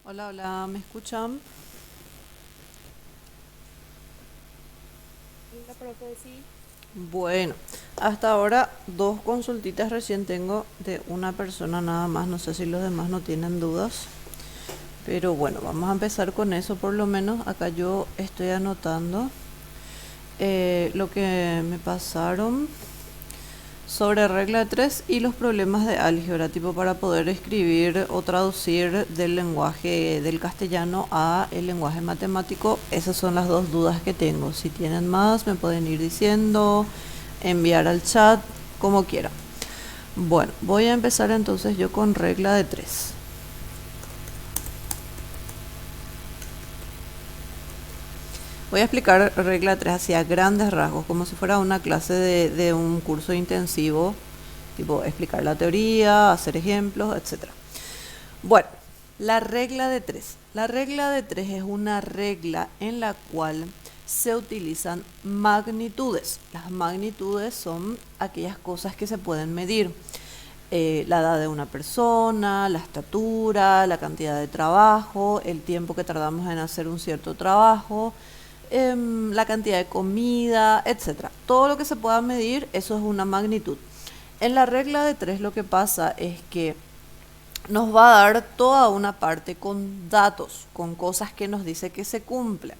Hola, hola, ¿me escuchan? La profe, sí. Bueno, hasta ahora dos consultitas recién tengo de una persona nada más, no sé si los demás no tienen dudas, pero bueno, vamos a empezar con eso por lo menos. Acá yo estoy anotando lo que me pasaron sobre regla de 3 y los problemas de álgebra, tipo para poder escribir o traducir del lenguaje del castellano a el lenguaje matemático. Esas son las dos dudas que tengo. Si tienen más, me pueden ir diciendo, enviar al chat, como quieran. Bueno, voy a empezar entonces yo con regla de 3. Voy a explicar regla 3 así a grandes rasgos, como si fuera una clase de un curso intensivo, tipo explicar la teoría, hacer ejemplos, etcétera. Bueno, la regla de 3. La regla de 3 es una regla en la cual se utilizan magnitudes. Las magnitudes son aquellas cosas que se pueden medir. La edad de una persona, la estatura, la cantidad de trabajo, el tiempo que tardamos en hacer un cierto trabajo, la cantidad de comida, etcétera. Todo lo que se pueda medir, eso es una magnitud. En la regla de 3 lo que pasa es que nos va a dar toda una parte con datos, con cosas que nos dice que se cumplen.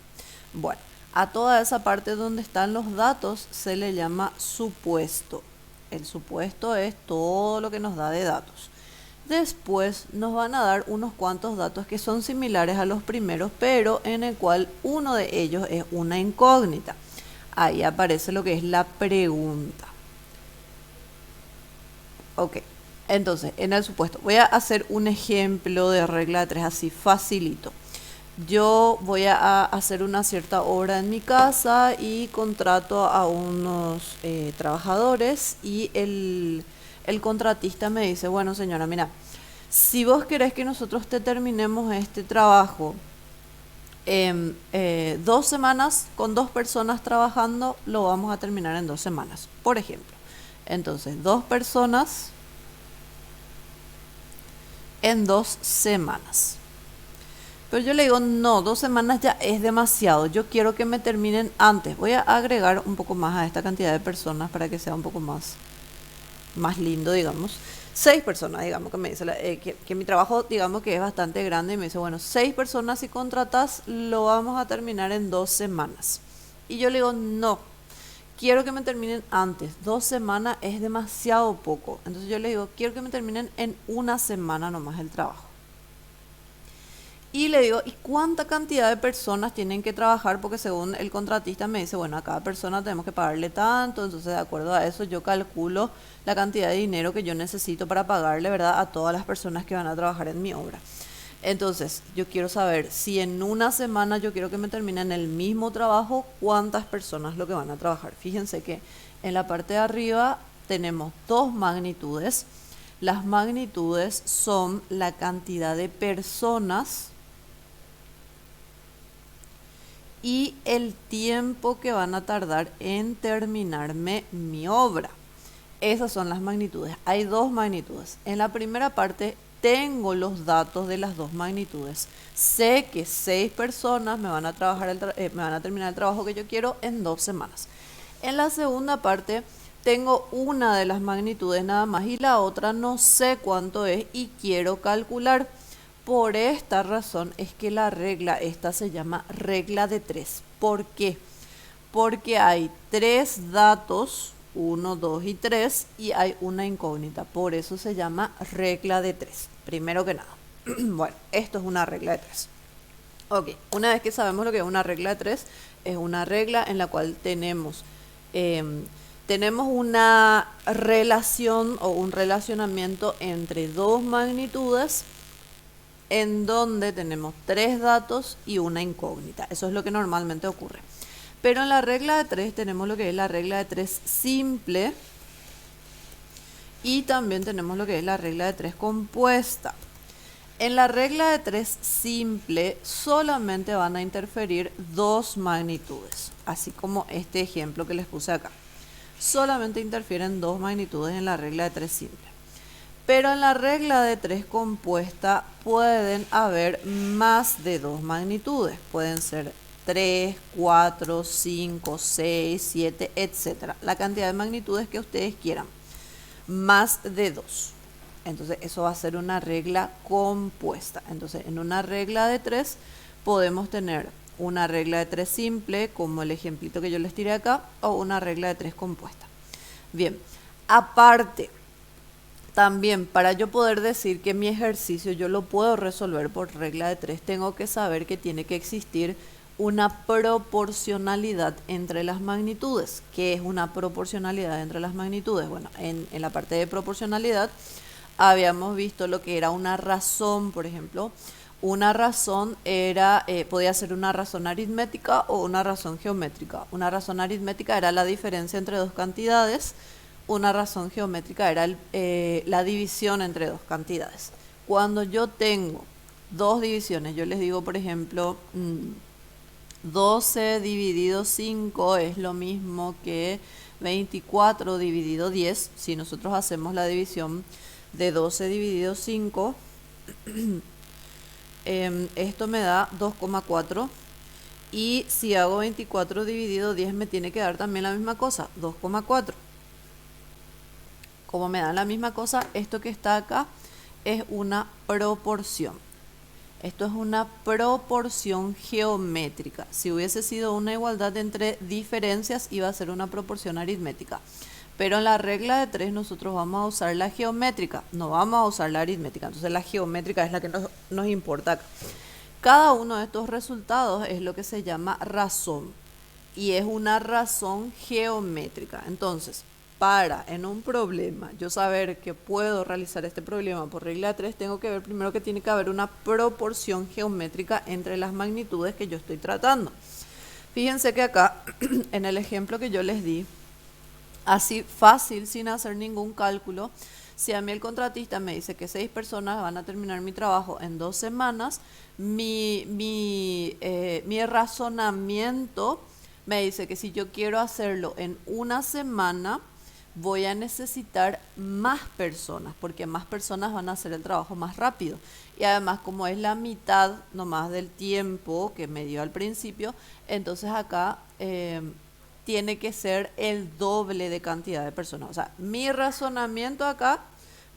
Bueno, a toda esa parte donde están los datos se le llama supuesto. El supuesto es todo lo que nos da de datos. Después nos van a dar unos cuantos datos que son similares a los primeros, pero en el cual uno de ellos es una incógnita. Ahí aparece lo que es la pregunta. Ok, entonces, en el supuesto, voy a hacer un ejemplo de regla de 3 así facilito. Yo voy a hacer una cierta obra en mi casa y contrato a unos trabajadores y el contratista me dice, bueno señora, mira, si vos querés que nosotros te terminemos este trabajo en 2 semanas con 2 personas trabajando, lo vamos a terminar en 2 semanas, por ejemplo. Entonces, 2 personas en 2 semanas. Pero yo le digo, no, 2 semanas ya es demasiado. Yo quiero que me terminen antes. Voy a agregar un poco más a esta cantidad de personas para que sea un poco más lindo, digamos. 6 personas, digamos, que me dice, que mi trabajo, digamos, que es bastante grande. Y me dice, bueno, 6 personas si contratas, lo vamos a terminar en 2 semanas. Y yo le digo, no, quiero que me terminen antes. 2 semanas es demasiado poco. Entonces yo le digo, quiero que me terminen en una semana nomás el trabajo. Y le digo, ¿y cuánta cantidad de personas tienen que trabajar? Porque según el contratista me dice, bueno, a cada persona tenemos que pagarle tanto, entonces de acuerdo a eso yo calculo la cantidad de dinero que yo necesito para pagarle, ¿verdad? A todas las personas que van a trabajar en mi obra. Entonces, yo quiero saber si en una semana yo quiero que me terminen el mismo trabajo, cuántas personas lo que van a trabajar. Fíjense que en la parte de arriba tenemos dos magnitudes. Las magnitudes son la cantidad de personas y el tiempo que van a tardar en terminarme mi obra. Esas son las magnitudes. Hay dos magnitudes. En la primera parte tengo los datos de las dos magnitudes. Sé que 6 personas me van a, me van a terminar el trabajo que yo quiero en 2 semanas. En la segunda parte tengo una de las magnitudes nada más y la otra no sé cuánto es y quiero calcular. Por esta razón es que la regla esta se llama regla de 3. ¿Por qué? Porque hay 3 datos, uno, 2 y 3, y hay una incógnita. Por eso se llama regla de 3. Primero que nada. Bueno, esto es una regla de 3. Ok, una vez que sabemos lo que es una regla de 3, es una regla en la cual em, tenemos una relación o un relacionamiento entre dos magnitudes en donde tenemos 3 datos y una incógnita. Eso es lo que normalmente ocurre. Pero en la regla de 3 tenemos lo que es la regla de 3 simple y también tenemos lo que es la regla de 3 compuesta. En la regla de 3 simple solamente van a interferir dos magnitudes, así como este ejemplo que les puse acá. Solamente interfieren dos magnitudes en la regla de 3 simple. Pero en la regla de 3 compuesta pueden haber más de dos magnitudes. Pueden ser 3, 4, 5, 6, 7, etcétera. La cantidad de magnitudes que ustedes quieran. Más de 2. Entonces eso va a ser una regla compuesta. Entonces en una regla de 3 podemos tener una regla de 3 simple, como el ejemplito que yo les tiré acá, o una regla de 3 compuesta. Bien, aparte, también para yo poder decir que mi ejercicio yo lo puedo resolver por regla de 3, tengo que saber que tiene que existir una proporcionalidad entre las magnitudes. ¿Qué es una proporcionalidad entre las magnitudes? Bueno, en la parte de proporcionalidad habíamos visto lo que era una razón, por ejemplo. Una razón era, podía ser una razón aritmética o una razón geométrica. Una razón aritmética era la diferencia entre dos cantidades. Una razón geométrica era la división entre dos cantidades. Cuando yo tengo dos divisiones, yo les digo, por ejemplo, 12 dividido 5 es lo mismo que 24 dividido 10. Si nosotros hacemos la división de 12 dividido 5, esto me da 2,4. Y si hago 24 dividido 10 me tiene que dar también la misma cosa, 2,4. Como me dan la misma cosa, esto que está acá es una proporción. Esto es una proporción geométrica. Si hubiese sido una igualdad entre diferencias, iba a ser una proporción aritmética. Pero en la regla de 3 nosotros vamos a usar la geométrica, no vamos a usar la aritmética. Entonces la geométrica es la que nos importa acá. Cada uno de estos resultados es lo que se llama razón. Y es una razón geométrica. Entonces, para en un problema yo saber que puedo realizar este problema por regla de 3, tengo que ver primero que tiene que haber una proporción geométrica entre las magnitudes que yo estoy tratando. Fíjense que acá, en el ejemplo que yo les di, así fácil, sin hacer ningún cálculo, si a mí el contratista me dice que 6 personas van a terminar mi trabajo en 2 semanas, mi razonamiento me dice que si yo quiero hacerlo en una semana, voy a necesitar más personas, porque más personas van a hacer el trabajo más rápido. Y además, como es la mitad nomás del tiempo que me dio al principio, entonces acá tiene que ser el doble de cantidad de personas. O sea, mi razonamiento acá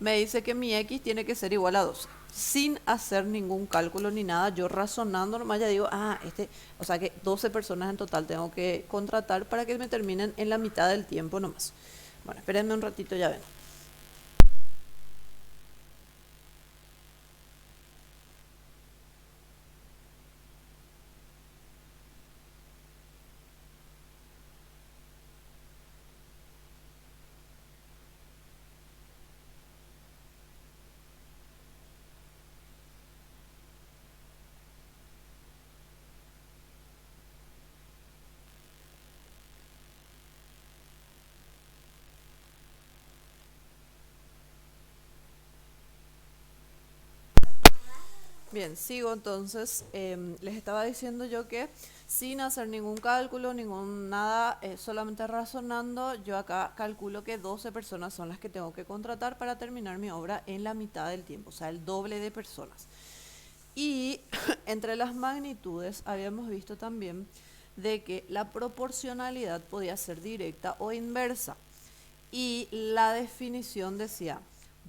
me dice que mi X tiene que ser igual a 12. Sin hacer ningún cálculo ni nada, yo razonando nomás ya digo, o sea que 12 personas en total tengo que contratar para que me terminen en la mitad del tiempo nomás. Bueno, espérenme un ratito, ya ven. Bien, sigo entonces. Les estaba diciendo yo que sin hacer ningún cálculo, ningún nada, solamente razonando, yo acá calculo que 12 personas son las que tengo que contratar para terminar mi obra en la mitad del tiempo, o sea, el doble de personas. Y entre las magnitudes habíamos visto también de que la proporcionalidad podía ser directa o inversa. Y la definición decía,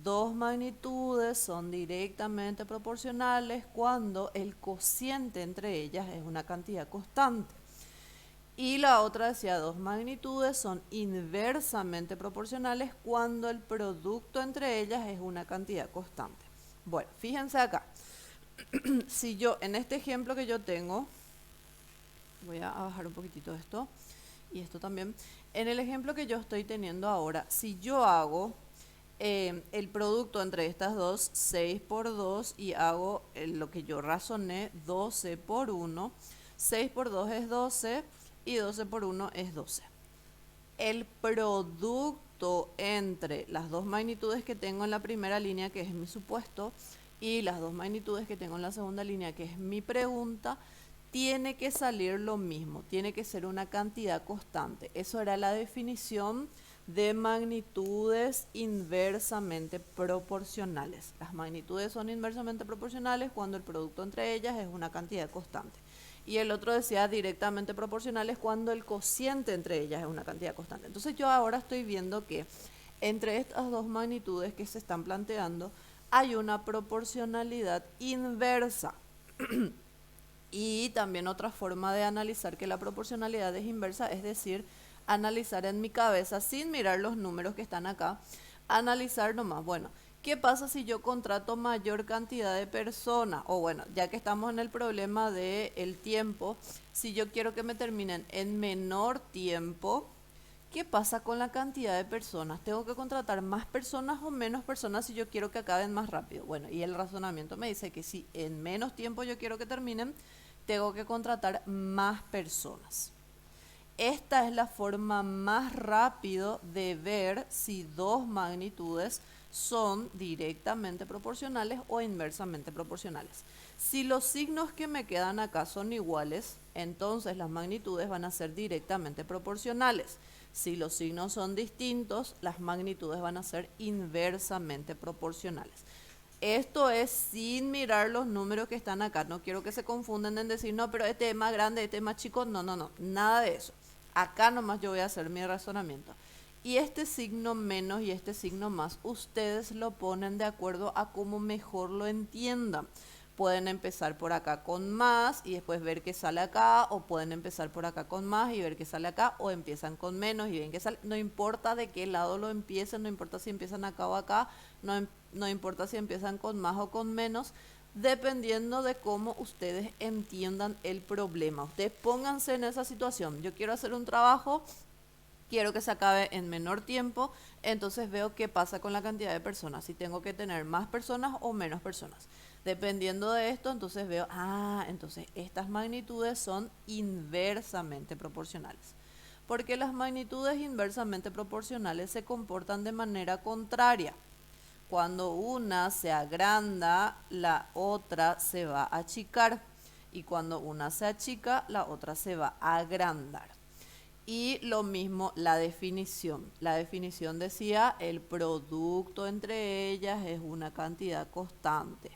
dos magnitudes son directamente proporcionales cuando el cociente entre ellas es una cantidad constante. Y la otra decía, dos magnitudes son inversamente proporcionales cuando el producto entre ellas es una cantidad constante. Bueno, fíjense acá. Si yo, en este ejemplo que yo tengo, voy a bajar un poquitito esto y esto también. En el ejemplo que yo estoy teniendo ahora, si yo hago el producto entre estas dos, 6 por 2, y hago lo que yo razoné, 12 por 1, 6 por 2 es 12 y 12 por 1 es 12. El producto entre las dos magnitudes que tengo en la primera línea, que es mi supuesto, y las dos magnitudes que tengo en la segunda línea, que es mi pregunta, tiene que salir lo mismo, tiene que ser una cantidad constante. Eso era la definición de magnitudes inversamente proporcionales. Las magnitudes son inversamente proporcionales cuando el producto entre ellas es una cantidad constante. Y el otro decía directamente proporcionales cuando el cociente entre ellas es una cantidad constante. Entonces yo ahora estoy viendo que entre estas dos magnitudes que se están planteando hay una proporcionalidad inversa. Y también otra forma de analizar que la proporcionalidad es inversa, es decir, analizar en mi cabeza sin mirar los números que están acá, analizar nomás, bueno, ¿qué pasa si yo contrato mayor cantidad de personas? O bueno, ya que estamos en el problema del tiempo, si yo quiero que me terminen en menor tiempo, ¿qué pasa con la cantidad de personas? ¿Tengo que contratar más personas o menos personas si yo quiero que acaben más rápido? Bueno, y el razonamiento me dice que si en menos tiempo yo quiero que terminen, tengo que contratar más personas. Esta es la forma más rápida de ver si dos magnitudes son directamente proporcionales o inversamente proporcionales. Si los signos que me quedan acá son iguales, entonces las magnitudes van a ser directamente proporcionales. Si los signos son distintos, las magnitudes van a ser inversamente proporcionales. Esto es sin mirar los números que están acá. No quiero que se confundan en decir, no, pero este es más grande, este es más chico. No, no, no, nada de eso. Acá nomás yo voy a hacer mi razonamiento. Y este signo menos y este signo más, ustedes lo ponen de acuerdo a cómo mejor lo entiendan. Pueden empezar por acá con más y después ver qué sale acá, o pueden empezar por acá con más y ver qué sale acá, o empiezan con menos y ven qué sale. No importa de qué lado lo empiecen, no importa si empiezan acá o acá, no importa si empiezan con más o con menos, dependiendo de cómo ustedes entiendan el problema. Ustedes pónganse en esa situación. Yo quiero hacer un trabajo, quiero que se acabe en menor tiempo, entonces veo qué pasa con la cantidad de personas, si tengo que tener más personas o menos personas. Dependiendo de esto, entonces veo, entonces estas magnitudes son inversamente proporcionales. Porque las magnitudes inversamente proporcionales se comportan de manera contraria. Cuando una se agranda, la otra se va a achicar. Y cuando una se achica, la otra se va a agrandar. Y lo mismo la definición. La definición decía, el producto entre ellas es una cantidad constante.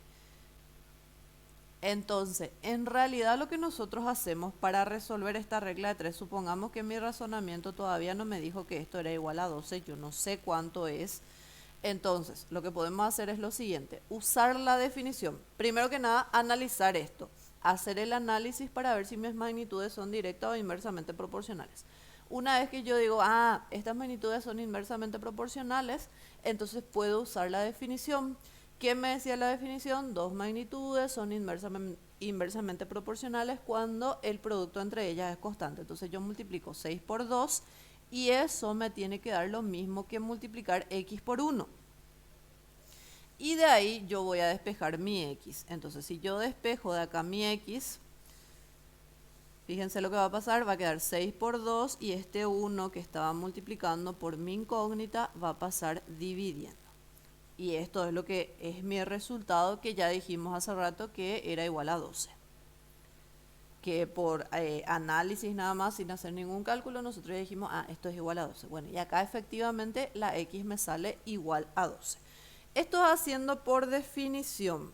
Entonces, en realidad lo que nosotros hacemos para resolver esta regla de 3, supongamos que mi razonamiento todavía no me dijo que esto era igual a 12, yo no sé cuánto es. Entonces, lo que podemos hacer es lo siguiente, usar la definición. Primero que nada, analizar esto, hacer el análisis para ver si mis magnitudes son directas o inversamente proporcionales. Una vez que yo digo, estas magnitudes son inversamente proporcionales, entonces puedo usar la definición. ¿Qué me decía la definición? Dos magnitudes son inversamente proporcionales cuando el producto entre ellas es constante. Entonces yo multiplico 6 por 2 y eso me tiene que dar lo mismo que multiplicar x por 1. Y de ahí yo voy a despejar mi x. Entonces si yo despejo de acá mi x, fíjense lo que va a pasar, va a quedar 6 por 2 y este 1 que estaba multiplicando por mi incógnita va a pasar dividiendo. Y esto es lo que es mi resultado, que ya dijimos hace rato que era igual a 12. Que por análisis nada más, sin hacer ningún cálculo, nosotros dijimos, esto es igual a 12. Bueno, y acá efectivamente la x me sale igual a 12. Esto es haciendo por definición.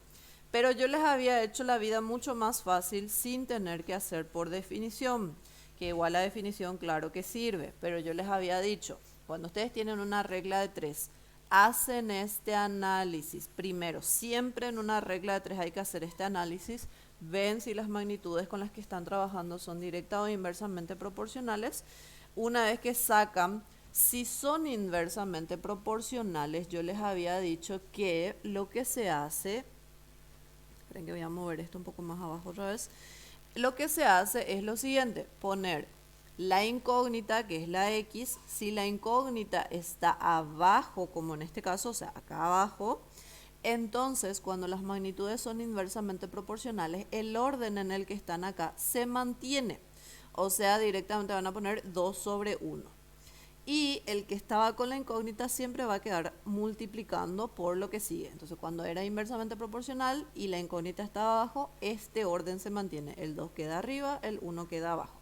Pero yo les había hecho la vida mucho más fácil sin tener que hacer por definición. Que igual la definición, claro que sirve. Pero yo les había dicho, cuando ustedes tienen una regla de 3, hacen este análisis. Primero, siempre en una regla de 3 hay que hacer este análisis. Ven si las magnitudes con las que están trabajando son directas o inversamente proporcionales. Una vez que sacan, si son inversamente proporcionales, yo les había dicho que lo que se hace, esperen que voy a mover esto un poco más abajo otra vez, lo que se hace es lo siguiente, poner la incógnita, que es la x, si la incógnita está abajo, como en este caso, o sea, acá abajo, entonces cuando las magnitudes son inversamente proporcionales, el orden en el que están acá se mantiene. O sea, directamente van a poner 2 sobre 1. Y el que estaba con la incógnita siempre va a quedar multiplicando por lo que sigue. Entonces, cuando era inversamente proporcional y la incógnita estaba abajo, este orden se mantiene. El 2 queda arriba, el 1 queda abajo.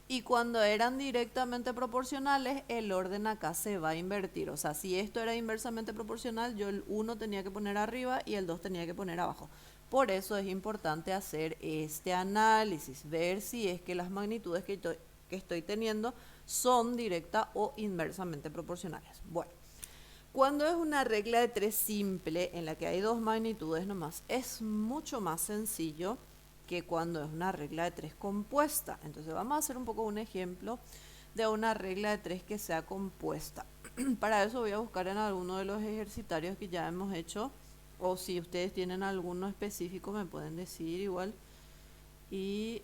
Y cuando eran directamente proporcionales, el orden acá se va a invertir. O sea, si esto era inversamente proporcional, yo el 1 tenía que poner arriba y el 2 tenía que poner abajo. Por eso es importante hacer este análisis, ver si es que las magnitudes que estoy teniendo son directa o inversamente proporcionales. Bueno, cuando es una regla de 3 simple en la que hay dos magnitudes nomás, es mucho más sencillo que cuando es una regla de 3 compuesta. Entonces vamos a hacer un poco un ejemplo de una regla de 3 que sea compuesta. Para eso voy a buscar en alguno de los ejercitarios que ya hemos hecho, o si ustedes tienen alguno específico me pueden decir igual. Y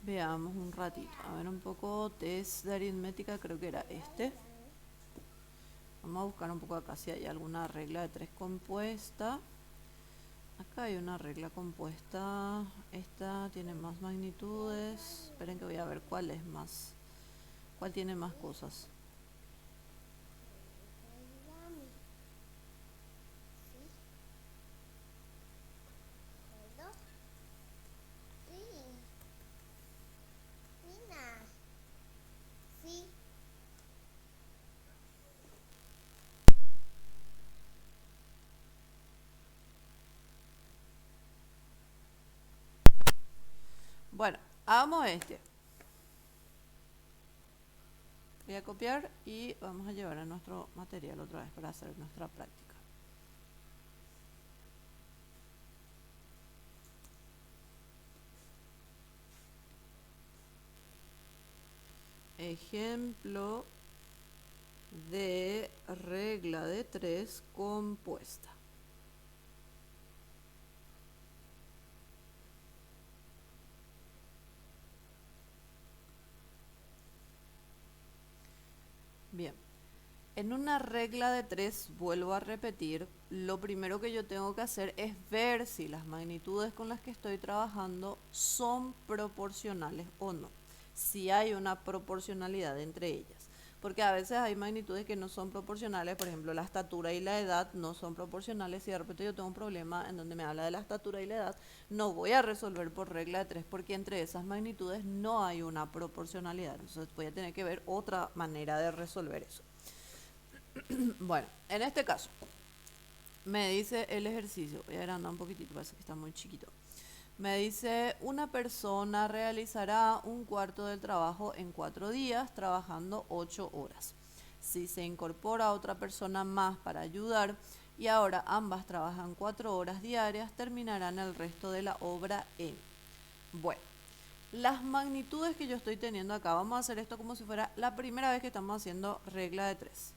veamos un ratito, a ver un poco test de aritmética, creo que era este. Vamos a buscar un poco acá si hay alguna regla de 3 compuesta. Acá hay una regla compuesta. Esta tiene más magnitudes. Esperen que voy a ver cuál es más. ¿Cuál tiene más cosas? Bueno, hagamos este. Voy a copiar y vamos a llevar a nuestro material otra vez para hacer nuestra práctica. Ejemplo de regla de 3 compuesta. Bien, en una regla de 3, vuelvo a repetir, lo primero que yo tengo que hacer es ver si las magnitudes con las que estoy trabajando son proporcionales o no. Si hay una proporcionalidad entre ellas. Porque a veces hay magnitudes que no son proporcionales, por ejemplo la estatura y la edad no son proporcionales. Si de repente yo tengo un problema en donde me habla de la estatura y la edad, no voy a resolver por regla de 3 porque entre esas magnitudes no hay una proporcionalidad. Entonces voy a tener que ver otra manera de resolver eso. Bueno, en este caso, me dice el ejercicio, voy a agrandar un poquitito, parece que está muy chiquito. Me dice, una persona realizará un cuarto del trabajo en 4 días, trabajando 8 horas. Si se incorpora otra persona más para ayudar y ahora ambas trabajan 4 horas diarias, terminarán el resto de la obra en... Bueno, las magnitudes que yo estoy teniendo acá, vamos a hacer esto como si fuera la primera vez que estamos haciendo regla de 3.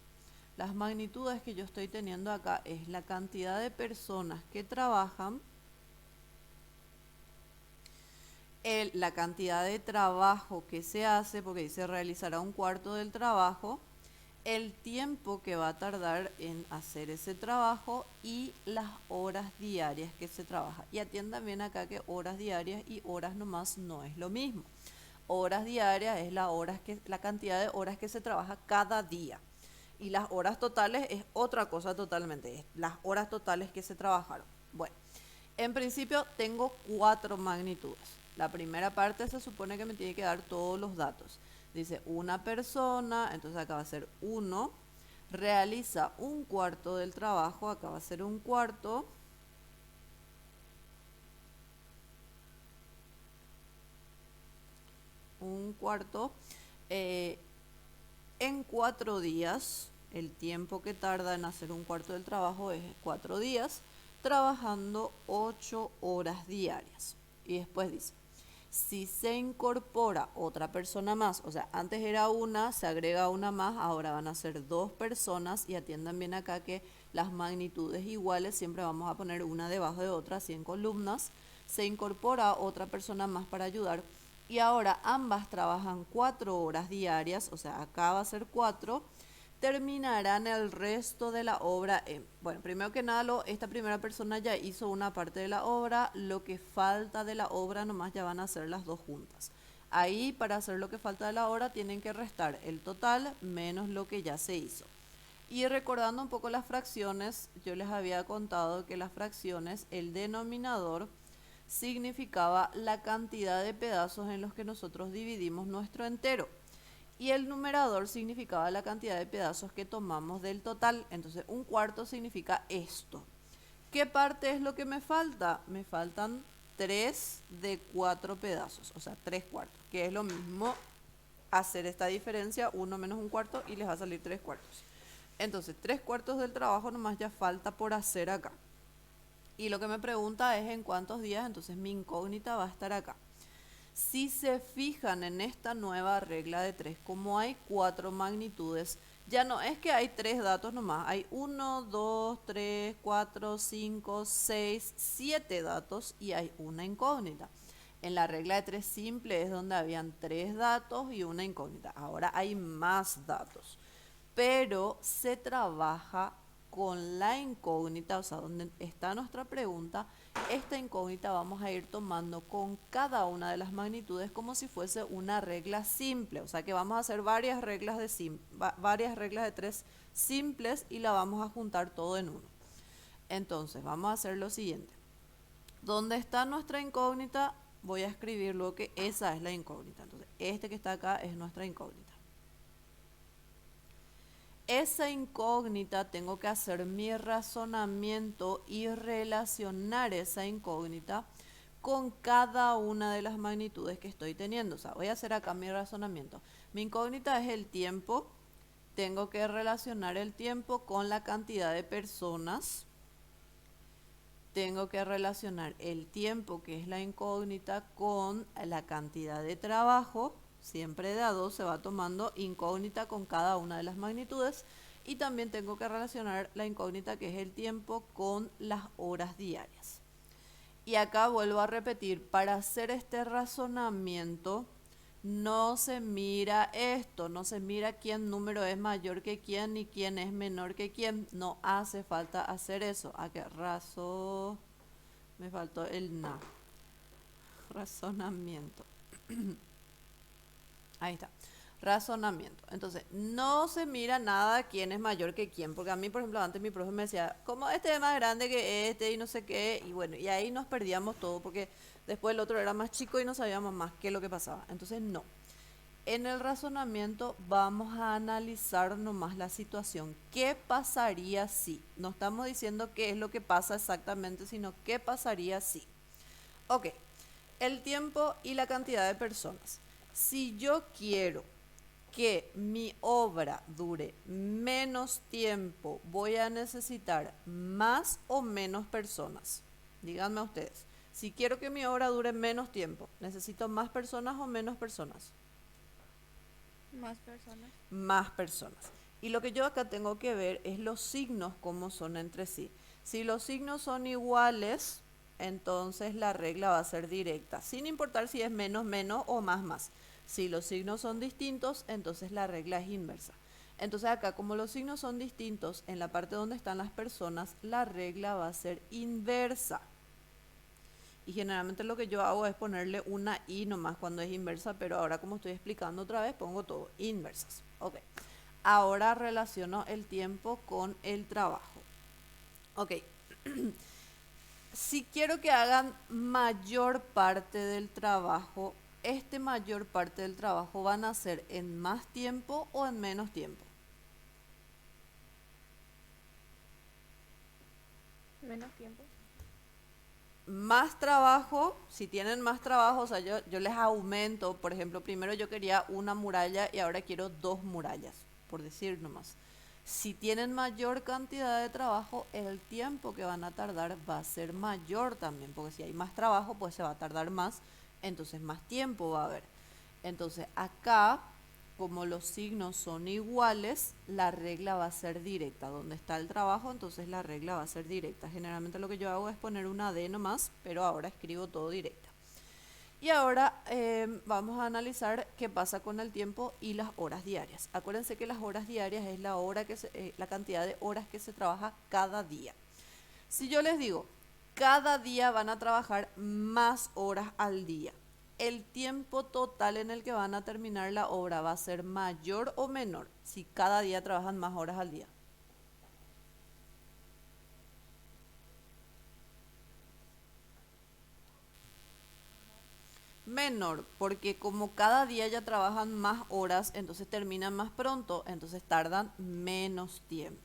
Las magnitudes que yo estoy teniendo acá es la cantidad de personas que trabajan, la cantidad de trabajo que se hace, porque dice realizará un cuarto del trabajo, el tiempo que va a tardar en hacer ese trabajo y las horas diarias que se trabaja. Y atiendan bien acá que horas diarias y horas nomás no es lo mismo. Horas diarias es la cantidad de horas que se trabaja cada día. Y las horas totales es otra cosa totalmente, es las horas totales que se trabajaron. Bueno, en principio tengo 4 magnitudes. La primera parte se supone que me tiene que dar todos los datos. Dice una persona, entonces acá va a ser 1, realiza un cuarto del trabajo, acá va a ser un cuarto. Un cuarto en 4 días. El tiempo que tarda en hacer un cuarto del trabajo es 4 días, trabajando 8 horas diarias. Y después dice, si se incorpora otra persona más, o sea, antes era una, se agrega una más, ahora van a ser 2 personas, y atiendan bien acá que las magnitudes iguales siempre vamos a poner una debajo de otra, así en columnas. Se incorpora otra persona más para ayudar y ahora ambas trabajan 4 horas diarias, o sea, acá va a ser 4, terminarán el resto de la obra en... Bueno, primero que nada, esta primera persona ya hizo una parte de la obra, lo que falta de la obra nomás ya van a ser las dos juntas. Ahí, para hacer lo que falta de la obra, tienen que restar el total menos lo que ya se hizo. Y recordando un poco las fracciones, yo les había contado que las fracciones, el denominador significaba la cantidad de pedazos en los que nosotros dividimos nuestro entero. Y el numerador significaba la cantidad de pedazos que tomamos del total. Entonces, un cuarto significa esto. ¿Qué parte es lo que me falta? Me faltan 3 de 4 pedazos, o sea, 3 cuartos, que es lo mismo hacer esta diferencia, 1 menos un cuarto, y les va a salir 3 cuartos. Entonces, 3 cuartos del trabajo nomás ya falta por hacer acá. Y lo que me pregunta es en cuántos días, entonces mi incógnita va a estar acá. Si se fijan en esta nueva regla de 3, como hay 4 magnitudes, ya no es que hay 3 datos nomás, hay 1, 2, 3, 4, 5, 6, 7 datos y hay una incógnita. En la regla de 3 simple es donde habían 3 datos y una incógnita. Ahora hay más datos, pero se trabaja con la incógnita, o sea, donde está nuestra pregunta. Esta incógnita vamos a ir tomando con cada una de las magnitudes como si fuese una regla simple, o sea que vamos a hacer varias reglas de 3 simples y la vamos a juntar todo en uno. Entonces vamos a hacer lo siguiente. Donde está nuestra incógnita, voy a escribir luego que esa es la incógnita. Entonces este que está acá es nuestra incógnita. Esa incógnita tengo que hacer mi razonamiento y relacionar esa incógnita con cada una de las magnitudes que estoy teniendo. O sea, voy a hacer acá mi razonamiento. Mi incógnita es el tiempo. Tengo que relacionar el tiempo con la cantidad de personas. Tengo que relacionar el tiempo, que es la incógnita, con la cantidad de trabajo. Siempre de a 2 se va tomando incógnita con cada una de las magnitudes. Y también tengo que relacionar la incógnita, que es el tiempo, con las horas diarias. Y acá vuelvo a repetir, para hacer este razonamiento no se mira esto, no se mira quién número es mayor que quién ni quién es menor que quién. No hace falta hacer eso. ¿A qué me faltó el na. Razonamiento. Ahí está. Razonamiento. Entonces, no se mira nada quién es mayor que quién. Porque a mí, por ejemplo, antes mi profe me decía, como este es más grande que este y no sé qué. Y bueno, y ahí nos perdíamos todo porque después el otro era más chico y no sabíamos más qué es lo que pasaba. Entonces, no. En el razonamiento vamos a analizar nomás la situación. ¿Qué pasaría si? No estamos diciendo qué es lo que pasa exactamente, sino qué pasaría si. Ok, el tiempo y la cantidad de personas. Si yo quiero que mi obra dure menos tiempo, voy a necesitar más o menos personas. Díganme ustedes, si quiero que mi obra dure menos tiempo, ¿necesito más personas o menos personas? Más personas. Más personas. Y lo que yo acá tengo que ver es los signos, cómo son entre sí. Si los signos son iguales, entonces la regla va a ser directa, sin importar si es menos, menos o más, más. Si los signos son distintos, entonces la regla es inversa. Entonces acá, como los signos son distintos, en la parte donde están las personas, la regla va a ser inversa. Y generalmente lo que yo hago es ponerle una i nomás cuando es inversa, pero ahora como estoy explicando otra vez, pongo todo inversas. Ok. Ahora relaciono el tiempo con el trabajo. Ok. Si quiero que hagan mayor parte del trabajo, este mayor parte del trabajo van a hacer en más tiempo o en menos tiempo. Menos tiempo. Más trabajo, si tienen más trabajo, o sea, yo les aumento, por ejemplo, primero yo quería una muralla y ahora quiero 2 murallas, por decir nomás. Si tienen mayor cantidad de trabajo, el tiempo que van a tardar va a ser mayor también, porque si hay más trabajo, pues se va a tardar más, entonces más tiempo va a haber. Entonces acá, como los signos son iguales, la regla va a ser directa. Donde está el trabajo, entonces la regla va a ser directa. Generalmente lo que yo hago es poner una D nomás, pero ahora escribo todo directa. Y ahora vamos a analizar qué pasa con el tiempo y las horas diarias. Acuérdense que las horas diarias es la cantidad de horas que se trabaja cada día. Si yo les digo, cada día van a trabajar más horas al día, ¿el tiempo total en el que van a terminar la obra va a ser mayor o menor si cada día trabajan más horas al día? Menor, porque como cada día ya trabajan más horas, entonces terminan más pronto, entonces tardan menos tiempo.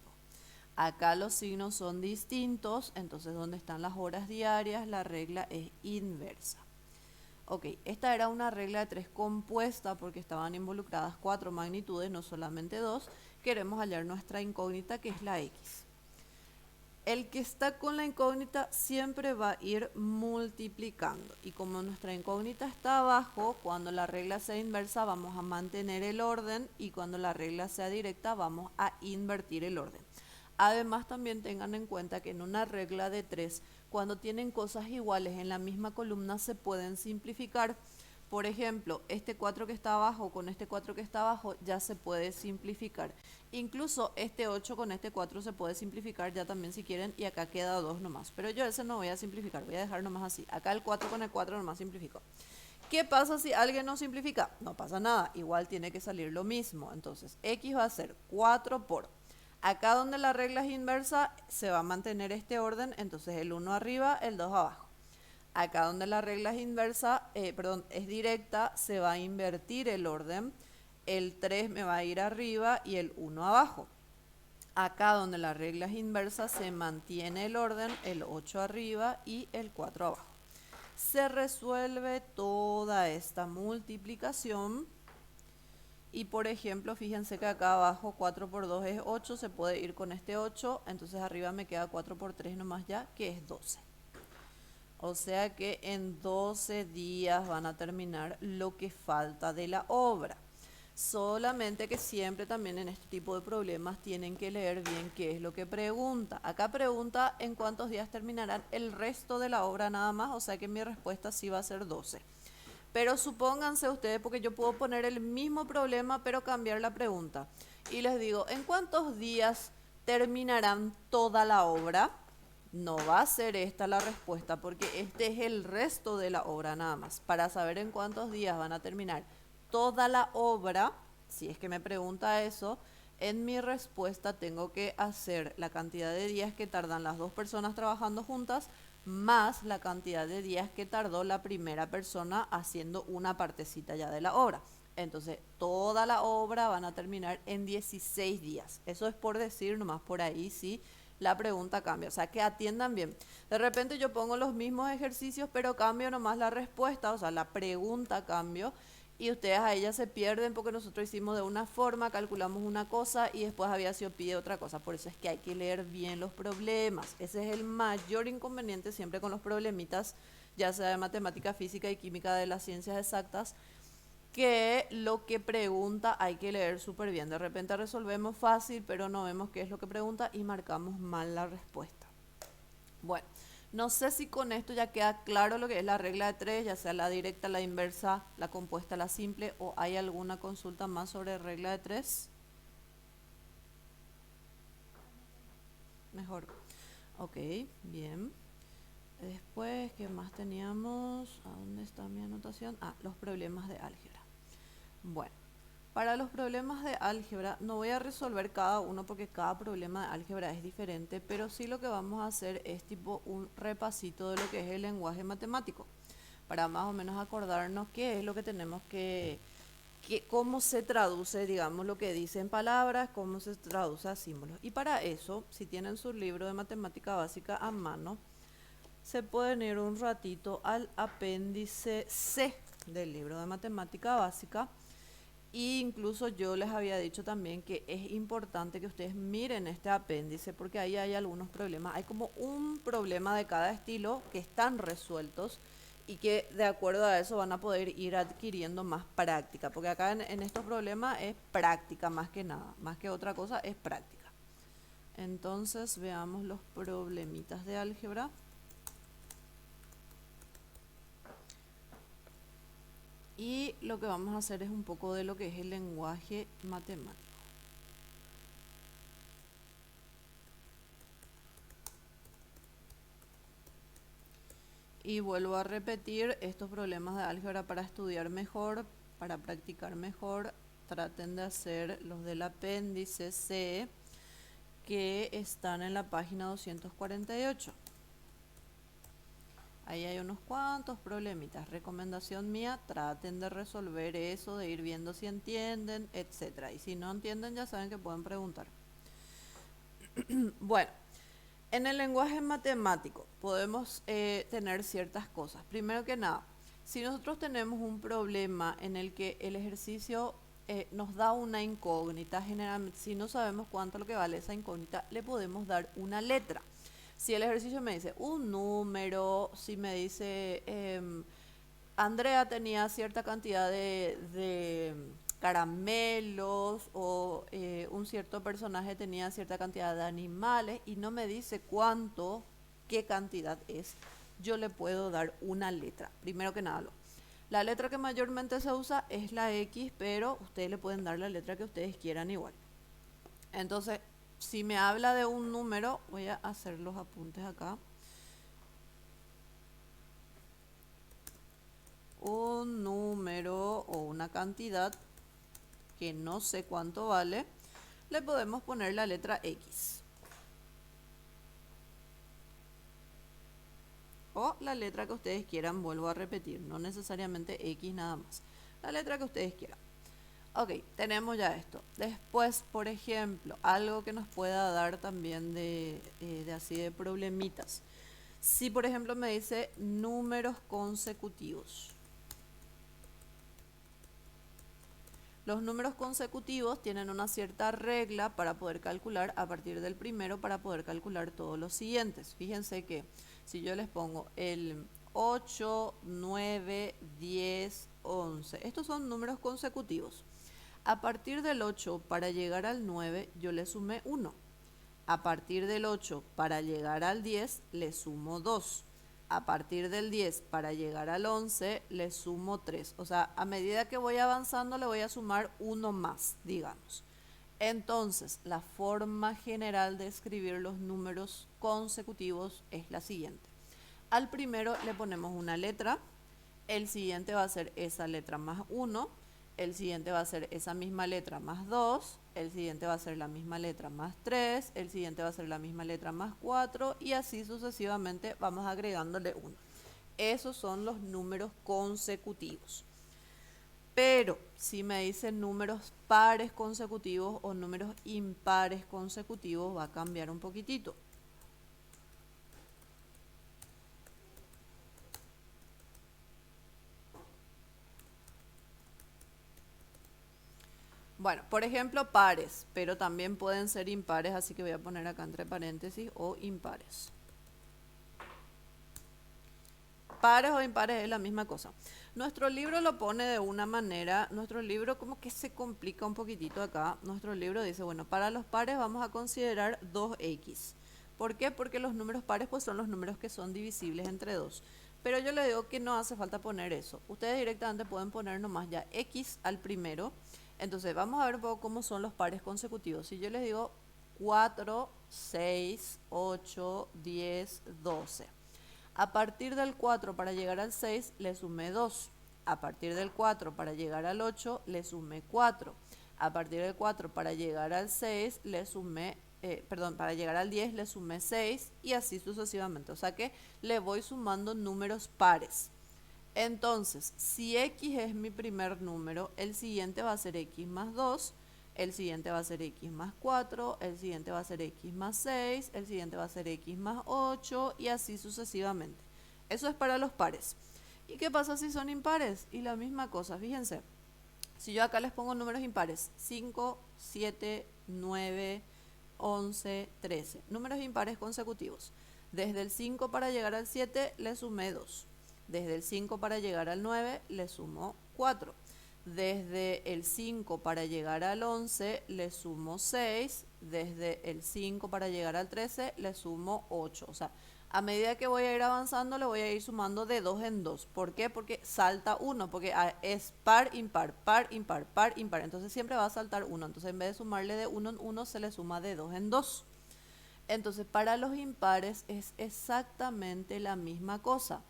Acá los signos son distintos, entonces donde están las horas diarias, la regla es inversa. Ok, esta era una regla de 3 compuesta porque estaban involucradas 4 magnitudes, no solamente 2. Queremos hallar nuestra incógnita, que es la x. El que está con la incógnita siempre va a ir multiplicando. Y como nuestra incógnita está abajo, cuando la regla sea inversa vamos a mantener el orden, y cuando la regla sea directa vamos a invertir el orden. Además, también tengan en cuenta que en una regla de 3, cuando tienen cosas iguales en la misma columna, se pueden simplificar. Por ejemplo, este 4 que está abajo con este 4 que está abajo ya se puede simplificar. Incluso este 8 con este 4 se puede simplificar ya también si quieren, y acá queda 2 nomás. Pero yo ese no voy a simplificar, voy a dejar nomás así. Acá el 4 con el 4 nomás simplifico. ¿Qué pasa si alguien no simplifica? No pasa nada, igual tiene que salir lo mismo. Entonces, x va a ser 4 por... Acá donde la regla es inversa, se va a mantener este orden, entonces el 1 arriba, el 2 abajo. Acá donde la regla es inversa, es directa, se va a invertir el orden. El 3 me va a ir arriba y el 1 abajo. Acá donde la regla es inversa, se mantiene el orden, el 8 arriba y el 4 abajo. Se resuelve toda esta multiplicación. Y por ejemplo, fíjense que acá abajo 4 por 2 es 8, se puede ir con este 8, entonces arriba me queda 4 por 3 nomás ya, que es 12. O sea que en 12 días van a terminar lo que falta de la obra. Solamente que siempre también en este tipo de problemas tienen que leer bien qué es lo que pregunta. Acá pregunta en cuántos días terminarán el resto de la obra nada más, o sea que mi respuesta sí va a ser 12. Pero supónganse ustedes, porque yo puedo poner el mismo problema pero cambiar la pregunta. Y les digo, ¿en cuántos días terminarán toda la obra? No va a ser esta la respuesta, porque este es el resto de la obra nada más. Para saber en cuántos días van a terminar toda la obra, si es que me pregunta eso, en mi respuesta tengo que hacer la cantidad de días que tardan las dos personas trabajando juntas, más la cantidad de días que tardó la primera persona haciendo una partecita ya de la obra. Entonces, toda la obra van a terminar en 16 días. Eso es por decir, nomás por ahí sí la pregunta cambia. O sea, que atiendan bien. De repente yo pongo los mismos ejercicios, pero cambio nomás la respuesta, o sea, la pregunta cambio. Y ustedes a ella se pierden porque nosotros hicimos de una forma, calculamos una cosa y después había sido pide otra cosa. Por eso es que hay que leer bien los problemas. Ese es el mayor inconveniente siempre con los problemitas, ya sea de matemática, física y química, de las ciencias exactas, que lo que pregunta hay que leer súper bien. De repente resolvemos fácil, pero no vemos qué es lo que pregunta y marcamos mal la respuesta. Bueno, no sé si con esto ya queda claro lo que es la regla de 3, ya sea la directa, la inversa, la compuesta, la simple, o hay alguna consulta más sobre regla de 3. Mejor. Ok, bien. Después, ¿qué más teníamos? ¿A dónde está mi anotación? Ah, los problemas de álgebra. Bueno, para los problemas de álgebra no voy a resolver cada uno porque cada problema de álgebra es diferente, pero sí lo que vamos a hacer es tipo un repasito de lo que es el lenguaje matemático, para más o menos acordarnos qué es lo que tenemos cómo se traduce, digamos, lo que dice en palabras, cómo se traduce a símbolos. Y para eso, si tienen su libro de matemática básica a mano, se pueden ir un ratito al apéndice C del libro de matemática básica. Y incluso yo les había dicho también que es importante que ustedes miren este apéndice, porque ahí hay algunos problemas. Hay como un problema de cada estilo que están resueltos y que de acuerdo a eso van a poder ir adquiriendo más práctica, porque acá en estos problemas es práctica más que nada, más que otra cosa es práctica. Entonces veamos los problemitas de álgebra. Y lo que vamos a hacer es un poco de lo que es el lenguaje matemático. Y vuelvo a repetir, estos problemas de álgebra para estudiar mejor, para practicar mejor, traten de hacer los del apéndice C, que están en la página 248. ahí hay unos cuantos problemitas. Recomendación mía, traten de resolver eso, de ir viendo si entienden, etcétera. Y si no entienden, ya saben que pueden preguntar. Bueno, en el lenguaje matemático podemos tener ciertas cosas. Primero que nada, si nosotros tenemos un problema en el que el ejercicio nos da una incógnita, generalmente si no sabemos cuánto lo que vale esa incógnita, le podemos dar una letra. Si el ejercicio me dice un número, si me dice Andrea tenía cierta cantidad de caramelos o un cierto personaje tenía cierta cantidad de animales y no me dice cuánto, qué cantidad es, yo le puedo dar una letra. Primero que nada, la letra que mayormente se usa es la X, pero ustedes le pueden dar la letra que ustedes quieran igual. Entonces, si me habla de un número, voy a hacer los apuntes acá. Un número o una cantidad que no sé cuánto vale, le podemos poner la letra X. O la letra que ustedes quieran, vuelvo a repetir, no necesariamente X nada más. La letra que ustedes quieran. Ok, tenemos ya esto. Después, por ejemplo, algo que nos pueda dar también de así de problemitas. Si por ejemplo me dice números consecutivos. Los números consecutivos tienen una cierta regla para poder calcular a partir del primero para poder calcular todos los siguientes. Fíjense que si yo les pongo el 8, 9, 10, 11, estos son números consecutivos. A partir del 8 para llegar al 9 yo le sumé 1. A partir del 8 para llegar al 10 le sumo 2. A partir del 10 para llegar al 11 le sumo 3. O sea, a medida que voy avanzando le voy a sumar uno más, digamos. Entonces, la forma general de escribir los números consecutivos es la siguiente. Al primero le ponemos una letra, el siguiente va a ser esa letra más 1, el siguiente va a ser esa misma letra más 2, el siguiente va a ser la misma letra más 3, el siguiente va a ser la misma letra más 4 y así sucesivamente vamos agregándole 1. Esos son los números consecutivos. Pero si me dicen números pares consecutivos o números impares consecutivos va a cambiar un poquitito. Bueno, por ejemplo, pares, pero también pueden ser impares, así que voy a poner acá entre paréntesis o impares. Pares o impares es la misma cosa. Nuestro libro lo pone de una manera, nuestro libro como que se complica un poquitito acá. Nuestro libro dice, bueno, para los pares vamos a considerar 2x. ¿Por qué? Porque los números pares pues son los números que son divisibles entre 2. Pero yo le digo que no hace falta poner eso. Ustedes directamente pueden poner nomás ya x al primero. Entonces vamos a ver un poco cómo son los pares consecutivos. Si yo les digo 4, 6, 8, 10, 12. A partir del 4 para llegar al 6 le sumé 2. A partir del 4 para llegar al 8 le sumé 4. A partir del 4 para llegar al 6 le sumé, para llegar al 10 le sumé 6 y así sucesivamente. O sea que le voy sumando números pares. Entonces, si x es mi primer número, el siguiente va a ser x más 2, el siguiente va a ser x más 4, el siguiente va a ser x más 6, el siguiente va a ser x más 8 y así sucesivamente. Eso es para los pares. ¿Y qué pasa si son impares? Y la misma cosa, fíjense. Si yo acá les pongo números impares, 5, 7, 9, 11, 13. Números impares consecutivos. Desde el 5 para llegar al 7 le sumé 2. Desde el 5 para llegar al 9 le sumo 4. Desde el 5 para llegar al 11 le sumo 6. Desde el 5 para llegar al 13 le sumo 8. O sea, a medida que voy a ir avanzando le voy a ir sumando de 2 en 2. ¿Por qué? Porque salta 1, porque es par, impar, par, impar, par, impar. Entonces siempre va a saltar 1. Entonces en vez de sumarle de 1 en 1 se le suma de 2 en 2. Entonces para los impares es exactamente la misma cosa.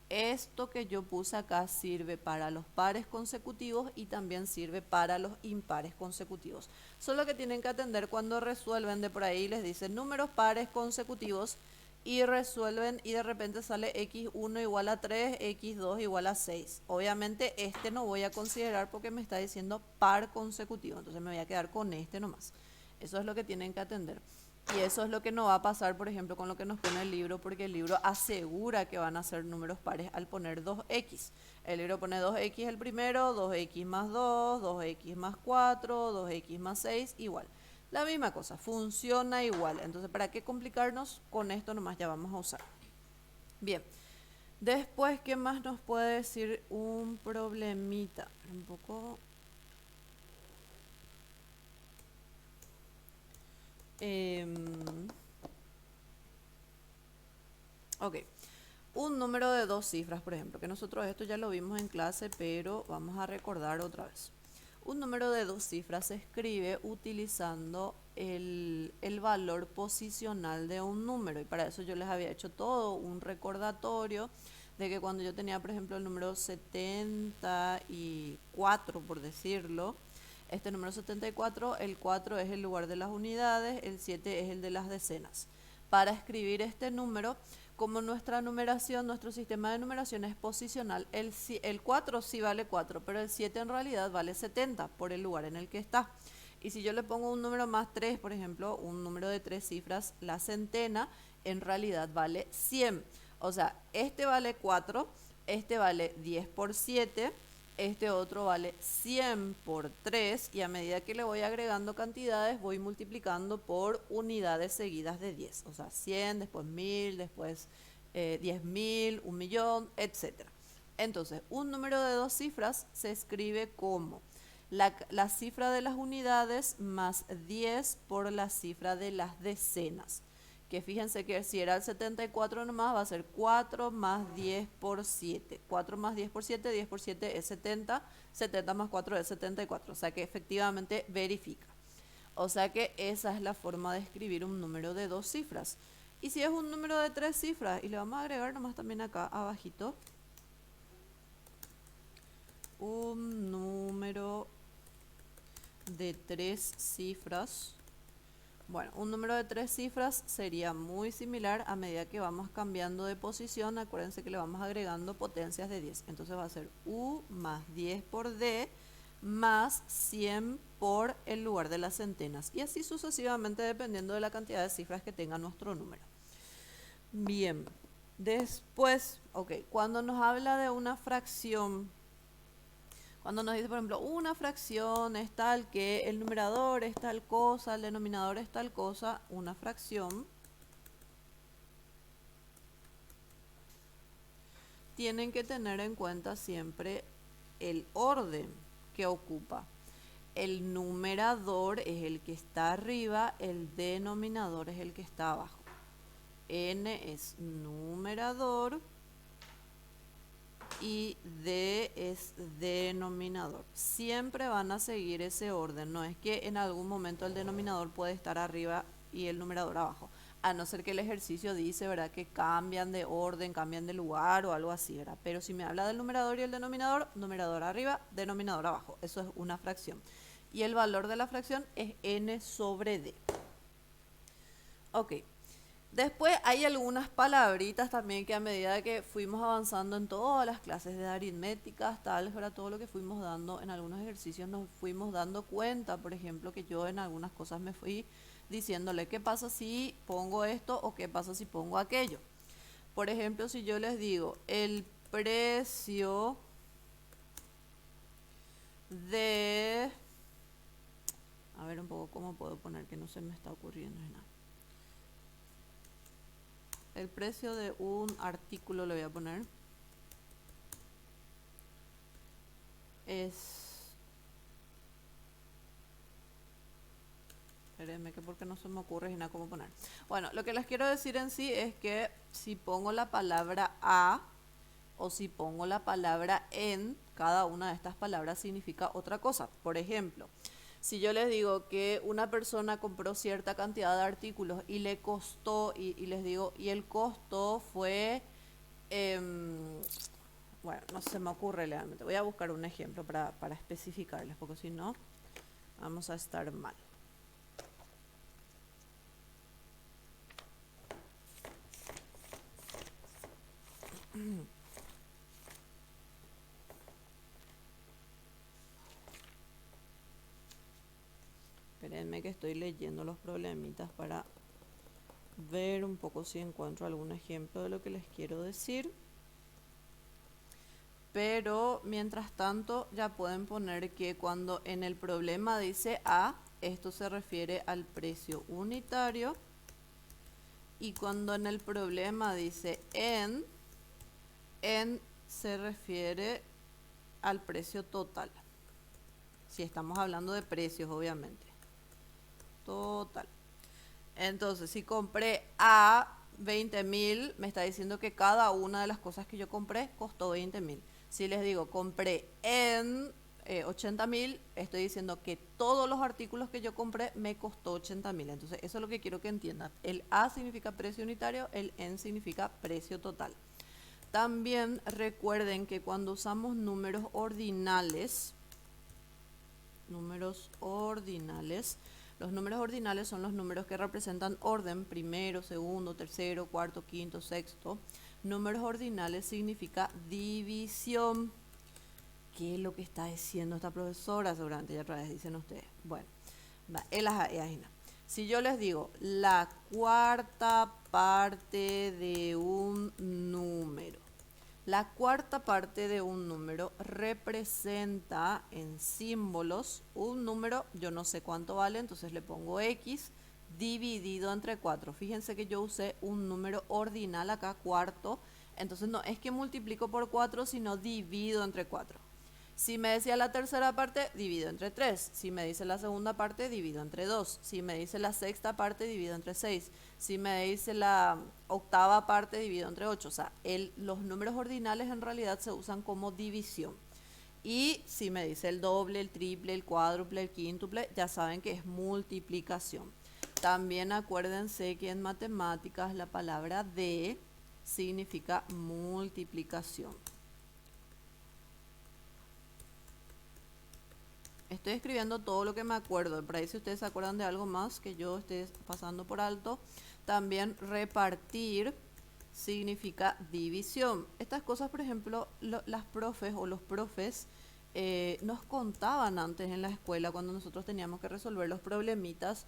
Esto que yo puse acá sirve para los pares consecutivos y también sirve para los impares consecutivos. Solo que tienen que atender cuando resuelven de por ahí les dicen números pares consecutivos y resuelven y de repente sale x1 igual a 3, x2 igual a 6. Obviamente este no voy a considerar porque me está diciendo par consecutivo, entonces me voy a quedar con este nomás. Eso es lo que tienen que atender. Y eso es lo que no va a pasar, por ejemplo, con lo que nos pone el libro, porque el libro asegura que van a ser números pares al poner 2x. El libro pone 2x el primero, 2x más 2, 2x más 4, 2x más 6, igual. La misma cosa, funciona igual. Entonces, ¿para qué complicarnos? Con esto nomás ya vamos a usar. Bien. Después, ¿qué más nos puede decir un problemita? Un poco... ok. Un número de dos cifras, por ejemplo, que nosotros esto ya lo vimos en clase, pero vamos a recordar otra vez. Un número de dos cifras se escribe utilizando el valor posicional de un número, y para eso yo les había hecho todo un recordatorio de que cuando yo tenía, por ejemplo, el número 74, por decirlo, este número 74, el 4 es el lugar de las unidades, el 7 es el de las decenas. Para escribir este número, como nuestra numeración, nuestro sistema de numeración es posicional, el 4 sí vale 4, pero el 7 en realidad vale 70 por el lugar en el que está. Y si yo le pongo un número más 3, por ejemplo, un número de 3 cifras, la centena en realidad vale 100. O sea, este vale 4, este vale 10 por 7, este otro vale 100 por 3, y a medida que le voy agregando cantidades voy multiplicando por unidades seguidas de 10. O sea, 100, después 1000, después 10.000, 1.000.000, etc. Entonces, un número de dos cifras se escribe como la cifra de las unidades más 10 por la cifra de las decenas. Que fíjense que si era el 74 nomás, va a ser 4 más 10 por 7. 4 más 10 por 7, 10 por 7 es 70, 70 más 4 es 74. O sea que efectivamente verifica. O sea que esa es la forma de escribir un número de dos cifras. Y si es un número de tres cifras, y le vamos a agregar nomás también acá abajito, un número de tres cifras. Bueno, un número de tres cifras sería muy similar a medida que vamos cambiando de posición. Acuérdense que le vamos agregando potencias de 10. Entonces va a ser U más 10 por D más 100 por el lugar de las centenas. Y así sucesivamente dependiendo de la cantidad de cifras que tenga nuestro número. Bien, después, ok, cuando nos habla de una fracción, cuando nos dice, por ejemplo, una fracción es tal que el numerador es tal cosa, el denominador es tal cosa, una fracción, tienen que tener en cuenta siempre el orden que ocupa. El numerador es el que está arriba, el denominador es el que está abajo. N es numerador y D es denominador. Siempre van a seguir ese orden, no es que en algún momento el denominador puede estar arriba y el numerador abajo, a no ser que el ejercicio dice, ¿verdad?, que cambian de orden, cambian de lugar o algo así, ¿verdad? Pero si me habla del numerador y el denominador, numerador arriba, denominador abajo, eso es una fracción. Y el valor de la fracción es n sobre d. Ok. Después hay algunas palabritas también que a medida que fuimos avanzando en todas las clases de aritmética, hasta álgebra, todo lo que fuimos dando en algunos ejercicios, nos fuimos dando cuenta, por ejemplo, que yo en algunas cosas me fui diciéndole qué pasa si pongo esto o qué pasa si pongo aquello. Por ejemplo, si yo les digo el precio de... A ver un poco cómo puedo poner que no se me está ocurriendo nada. El precio de un artículo le voy a poner es... Espérenme que porque no se me ocurre nada cómo poner. Bueno, lo que les quiero decir en sí es que si pongo la palabra a o si pongo la palabra en, cada una de estas palabras significa otra cosa. Por ejemplo, si yo les digo que una persona compró cierta cantidad de artículos y le costó, y les digo, y el costo fue, bueno, no se me ocurre realmente. Voy a buscar un ejemplo para especificarles, porque si no, vamos a estar mal. Espérenme que estoy leyendo los problemitas para ver un poco si encuentro algún ejemplo de lo que les quiero decir. Pero mientras tanto ya pueden poner que cuando en el problema dice A, esto se refiere al precio unitario. Y cuando en el problema dice en se refiere al precio total. Si estamos hablando de precios, obviamente. Total. Entonces, si compré a 20.000, me está diciendo que cada una de las cosas que yo compré costó 20.000. Si les digo compré en 80.000, estoy diciendo que todos los artículos que yo compré me costó 80.000. Entonces, eso es lo que quiero que entiendan. El A significa precio unitario, el en significa precio total. También recuerden que cuando usamos números ordinales, los números ordinales son los números que representan orden, primero, segundo, tercero, cuarto, quinto, sexto. Números ordinales significa división. ¿Qué es lo que está diciendo esta profesora? Seguramente ya otra vez dicen ustedes. Bueno, si yo les digo la cuarta parte de un número, la cuarta parte de un número representa en símbolos un número, yo no sé cuánto vale, entonces le pongo X dividido entre 4. Fíjense que yo usé un número ordinal acá, cuarto, entonces no es que multiplico por 4, sino divido entre 4. Si me decía la tercera parte, divido entre 3. Si me dice la segunda parte, divido entre 2. Si me dice la sexta parte, divido entre 6. Si me dice la octava parte, divido entre 8. O sea, los números ordinales en realidad se usan como división. Y si me dice el doble, el triple, el cuádruple, el quíntuple, ya saben que es multiplicación. También acuérdense que en matemáticas la palabra de significa multiplicación. Estoy escribiendo todo lo que me acuerdo. Por ahí si ustedes se acuerdan de algo más que yo esté pasando por alto. También repartir significa división. Estas cosas, por ejemplo, las profes o los profes nos contaban antes en la escuela cuando nosotros teníamos que resolver los problemitas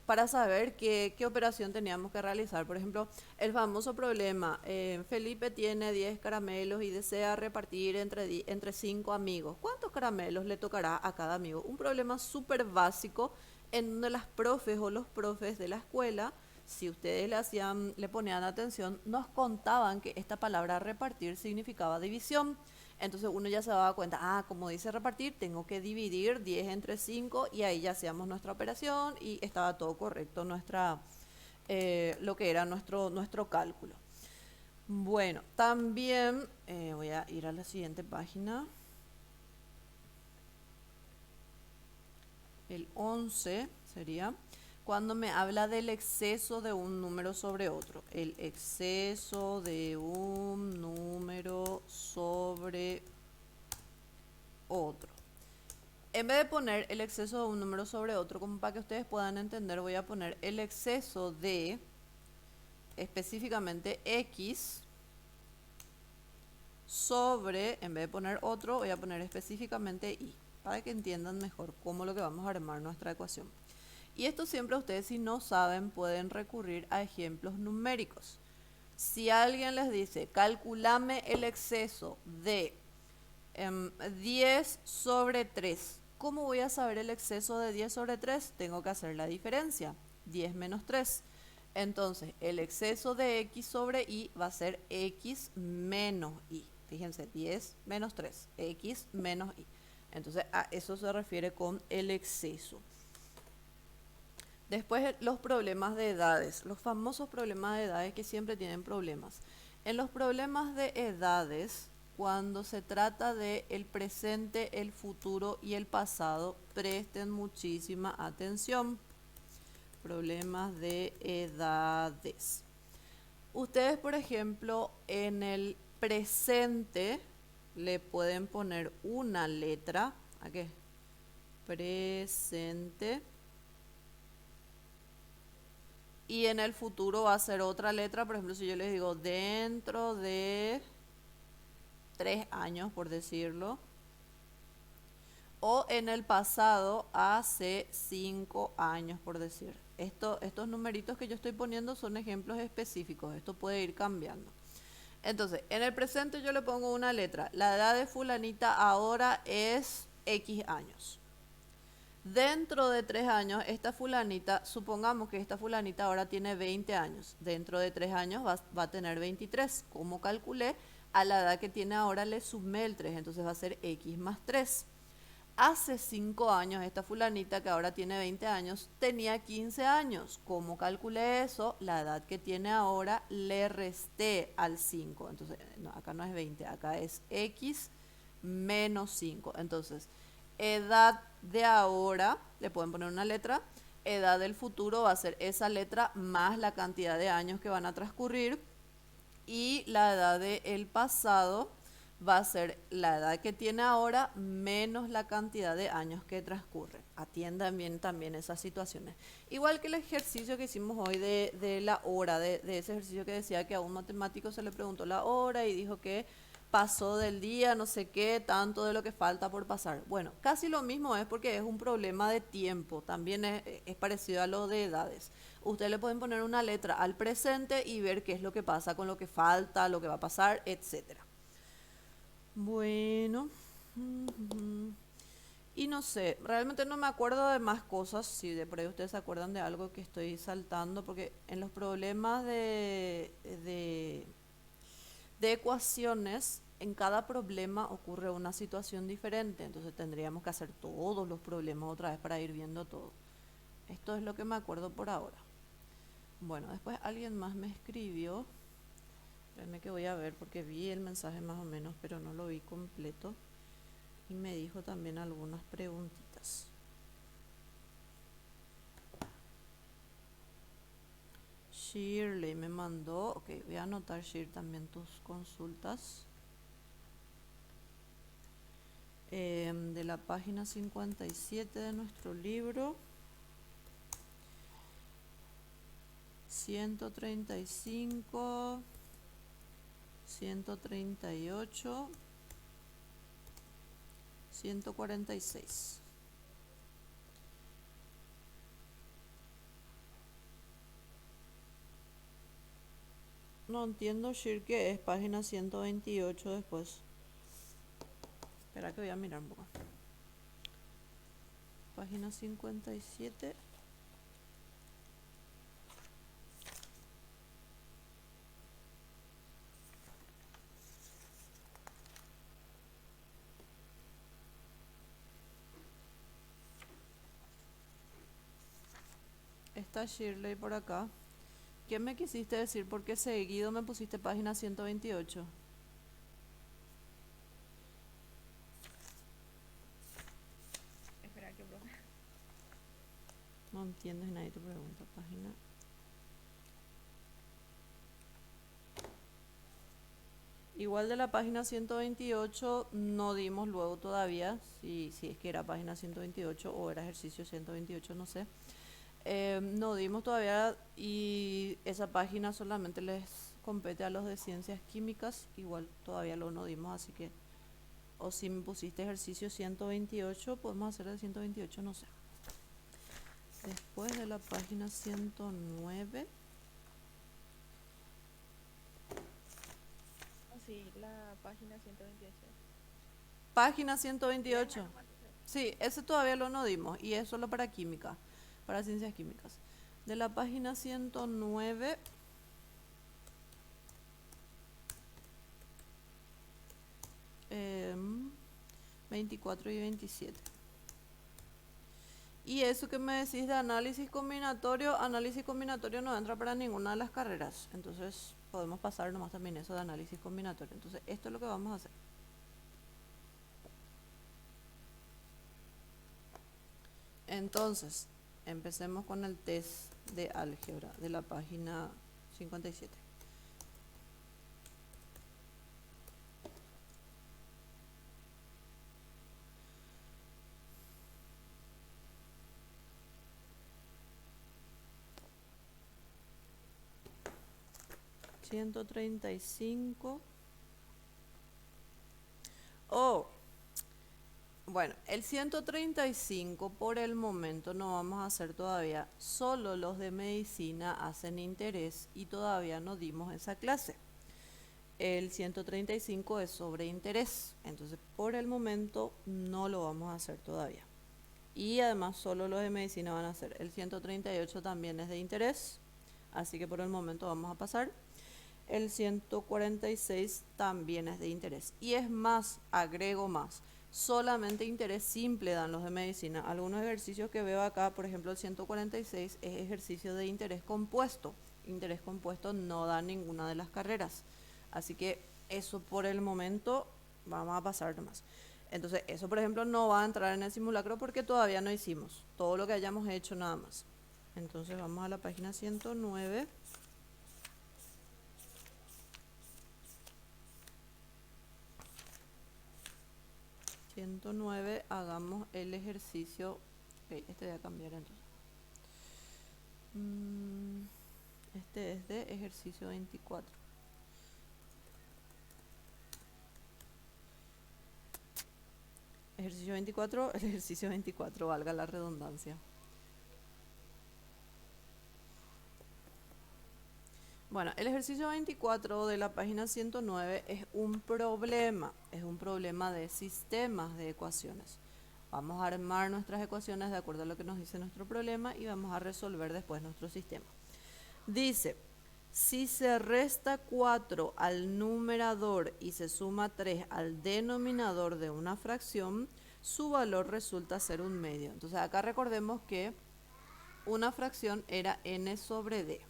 para saber qué operación teníamos que realizar. Por ejemplo, el famoso problema, Felipe tiene 10 caramelos y desea repartir entre 5 amigos. ¿Cuántos caramelos le tocará a cada amigo? Un problema súper básico en donde las profes o los profes de la escuela, si ustedes le ponían atención, nos contaban que esta palabra repartir significaba división. Entonces uno ya se daba cuenta, como dice repartir, tengo que dividir 10 entre 5 y ahí ya hacíamos nuestra operación y estaba todo correcto lo que era nuestro cálculo. Bueno, también voy a ir a la siguiente página. El 11 sería cuando me habla del exceso de un número sobre otro. El exceso de un número sobre otro. En vez de poner el exceso de un número sobre otro, como para que ustedes puedan entender, voy a poner el exceso de específicamente X sobre, en vez de poner otro, voy a poner específicamente Y, para que entiendan mejor cómo lo que vamos a armar nuestra ecuación. Y esto siempre ustedes, si no saben, pueden recurrir a ejemplos numéricos. Si alguien les dice, calculame el exceso de 10 sobre 3. ¿Cómo voy a saber el exceso de 10 sobre 3? Tengo que hacer la diferencia, 10 menos 3. Entonces, el exceso de X sobre Y va a ser X menos Y. Fíjense, 10 menos 3, X menos Y. Entonces, a eso se refiere con el exceso. Después, los problemas de edades, los famosos problemas de edades que siempre tienen problemas. En los problemas de edades, cuando se trata de el presente, el futuro y el pasado, presten muchísima atención. Problemas de edades. Ustedes, por ejemplo, en el presente le pueden poner una letra. ¿A qué? Presente. y en el futuro va a ser otra letra. Por ejemplo, si yo les digo dentro de 3 años, por decirlo, o en el pasado hace 5 años, por decir. Estos numeritos que yo estoy poniendo son ejemplos específicos, esto puede ir cambiando. Entonces, en el presente yo le pongo una letra. La edad de fulanita ahora es X años. Dentro de 3 años, esta fulanita, supongamos que esta fulanita ahora tiene 20 años. Dentro de 3 años va a tener 23. Como calculé, a la edad que tiene ahora le sumé el 3, entonces va a ser X más 3. Hace 5 años, esta fulanita que ahora tiene 20 años, tenía 15 años. ¿Cómo calculé eso? La edad que tiene ahora le resté al 5. Entonces, no, acá no es 20, acá es X menos 5. Entonces, edad de ahora, le pueden poner una letra. Edad del futuro va a ser esa letra más la cantidad de años que van a transcurrir. Y la edad del pasado va a ser la edad que tiene ahora menos la cantidad de años que transcurre. Atiendan bien también esas situaciones. Igual que el ejercicio que hicimos hoy de la hora, de ese ejercicio que decía que a un matemático se le preguntó la hora y dijo que pasó del día, no sé qué, tanto de lo que falta por pasar. Bueno, casi lo mismo es porque es un problema de tiempo, también es parecido a lo de edades. Ustedes le pueden poner una letra al presente y ver qué es lo que pasa con lo que falta, lo que va a pasar, etcétera. Bueno, y no sé, realmente no me acuerdo de más cosas, si de por ahí ustedes se acuerdan de algo que estoy saltando, porque en los problemas de ecuaciones, en cada problema ocurre una situación diferente, entonces tendríamos que hacer todos los problemas otra vez para ir viendo todo. Esto es lo que me acuerdo por ahora. Bueno, después alguien más me escribió. Espérenme que voy a ver porque vi el mensaje más o menos, pero no lo vi completo. Y me dijo también algunas preguntitas. Shirley me mandó. Ok, voy a anotar, Shirley, también tus consultas. De la página 57 de nuestro libro. 135, 138, 146. No entiendo, Shir, que es página 128 después. Espera que voy a mirar un poco. Página 57. Está Shirley por acá. ¿Qué me quisiste decir? Porque seguido me pusiste página 128. Espera que profe. No entiendes nadie tu pregunta. Página. Igual de la página 128 no dimos luego todavía, si es que era página 128 o era ejercicio 128, no sé. No dimos todavía y esa página solamente les compete a los de ciencias químicas, igual todavía lo no dimos, así que, o si me pusiste ejercicio 128, podemos hacer el 128, no sé. Después de la página 109. Sí, la página 128. Página 128. Lerma nomás dice. Sí, ese todavía lo no dimos y es solo para química, para ciencias químicas. De la página 109, 24 y 27. Y eso que me decís de análisis combinatorio no entra para ninguna de las carreras. Entonces podemos pasar nomás también eso de análisis combinatorio. Entonces esto es lo que vamos a hacer. Entonces, empecemos con el test de álgebra de la página 57. 135. Oh, bueno, el 135 por el momento no vamos a hacer todavía. Solo los de medicina hacen interés y todavía no dimos esa clase. El 135 es sobre interés, entonces por el momento no lo vamos a hacer todavía. Y además solo los de medicina van a hacer. El 138 también es de interés, así que por el momento vamos a pasar. El 146 también es de interés. Y es más, agrego más. Solamente interés simple dan los de medicina. Algunos ejercicios que veo acá, por ejemplo el 146 es ejercicio de interés compuesto. Interés compuesto no da ninguna de las carreras. Así que eso por el momento vamos a pasar nomás. Entonces eso por ejemplo no va a entrar en el simulacro porque todavía no hicimos todo lo que hayamos hecho nada más. Entonces vamos a la página 109. 109, hagamos el ejercicio. Ok, este voy a cambiar entonces. Este es de ejercicio 24. Ejercicio 24, el ejercicio 24, valga la redundancia. Bueno, el ejercicio 24 de la página 109 es un problema de sistemas de ecuaciones. Vamos a armar nuestras ecuaciones de acuerdo a lo que nos dice nuestro problema y vamos a resolver después nuestro sistema. Dice, si se resta 4 al numerador y se suma 3 al denominador de una fracción, su valor resulta ser un medio. Entonces acá recordemos que una fracción era n sobre d.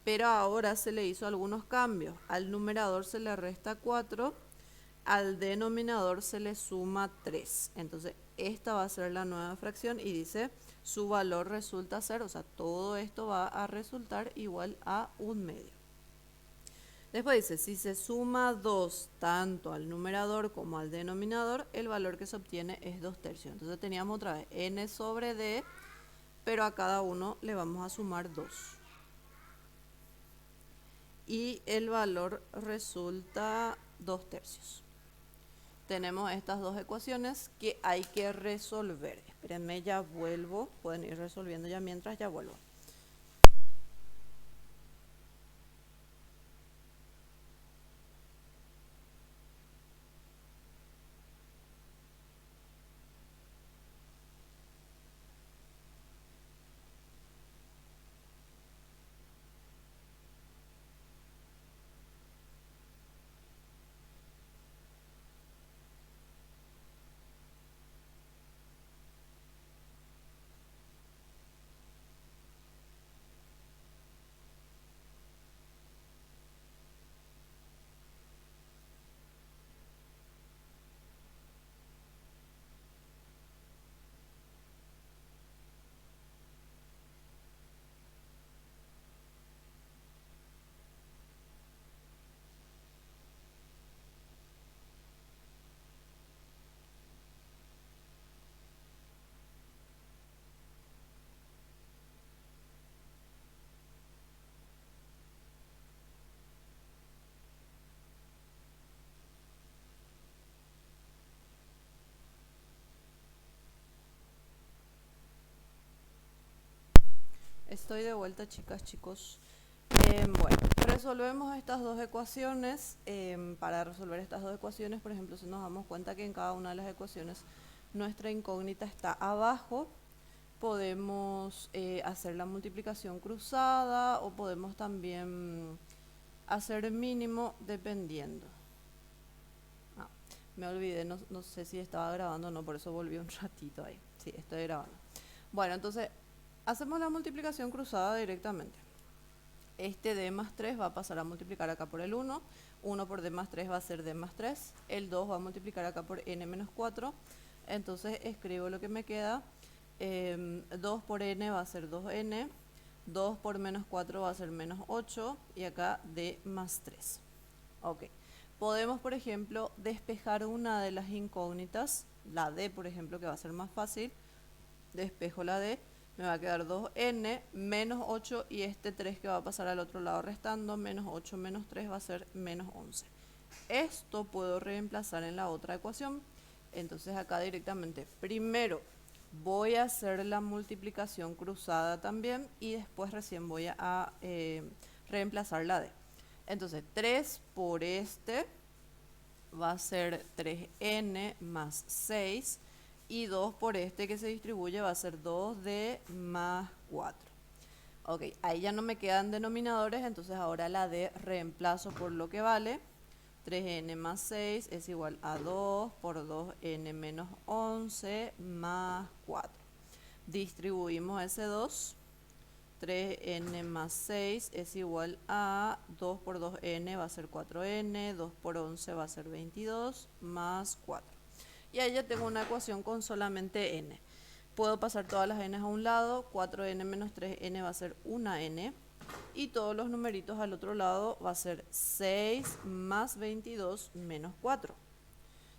Pero ahora se le hizo algunos cambios. Al numerador se le resta 4, al denominador se le suma 3. Entonces esta va a ser la nueva fracción y dice su valor resulta ser, o sea, todo esto va a resultar igual a un medio. Después dice, si se suma 2 tanto al numerador como al denominador, el valor que se obtiene es 2/3. Entonces teníamos otra vez n sobre d, pero a cada uno le vamos a sumar 2. Y el valor resulta 2/3. Tenemos estas dos ecuaciones que hay que resolver. Espérenme, ya vuelvo. Pueden ir resolviendo ya mientras ya vuelvo. Estoy de vuelta, chicas, chicos. Bueno, resolvemos estas dos ecuaciones. Para resolver estas dos ecuaciones, por ejemplo, si nos damos cuenta que en cada una de las ecuaciones nuestra incógnita está abajo, podemos hacer la multiplicación cruzada o podemos también hacer mínimo dependiendo. Me olvidé, no sé si estaba grabando o no, por eso volví un ratito ahí. Sí, estoy grabando. Bueno, entonces hacemos la multiplicación cruzada directamente. Este d más 3 va a pasar a multiplicar acá por el 1. 1 por d más 3 va a ser d más 3. El 2 va a multiplicar acá por n menos 4. Entonces escribo lo que me queda. 2 por n va a ser 2n. 2 por menos 4 va a ser menos 8. Y acá d más 3. Ok. Podemos, por ejemplo, despejar una de las incógnitas. La d, por ejemplo, que va a ser más fácil. Despejo la d. me va a quedar 2n menos 8 y este 3 que va a pasar al otro lado restando, menos 8 menos 3 va a ser menos 11. Esto puedo reemplazar en la otra ecuación. Entonces acá directamente, primero voy a hacer la multiplicación cruzada también y después recién voy a reemplazar la d. Entonces 3 por este va a ser 3n más 6 y 2 por este que se distribuye va a ser 2d más 4. Ok, ahí ya no me quedan denominadores, entonces ahora la d reemplazo por lo que vale. 3n más 6 es igual a 2 por 2n menos 11 más 4. Distribuimos ese 2. 3n más 6 es igual a 2 por 2n va a ser 4n, 2 por 11 va a ser 22 más 4. Y ahí ya tengo una ecuación con solamente n. Puedo pasar todas las n a un lado, 4n menos 3n va a ser 1n. Y todos los numeritos al otro lado va a ser 6 más 22 menos 4.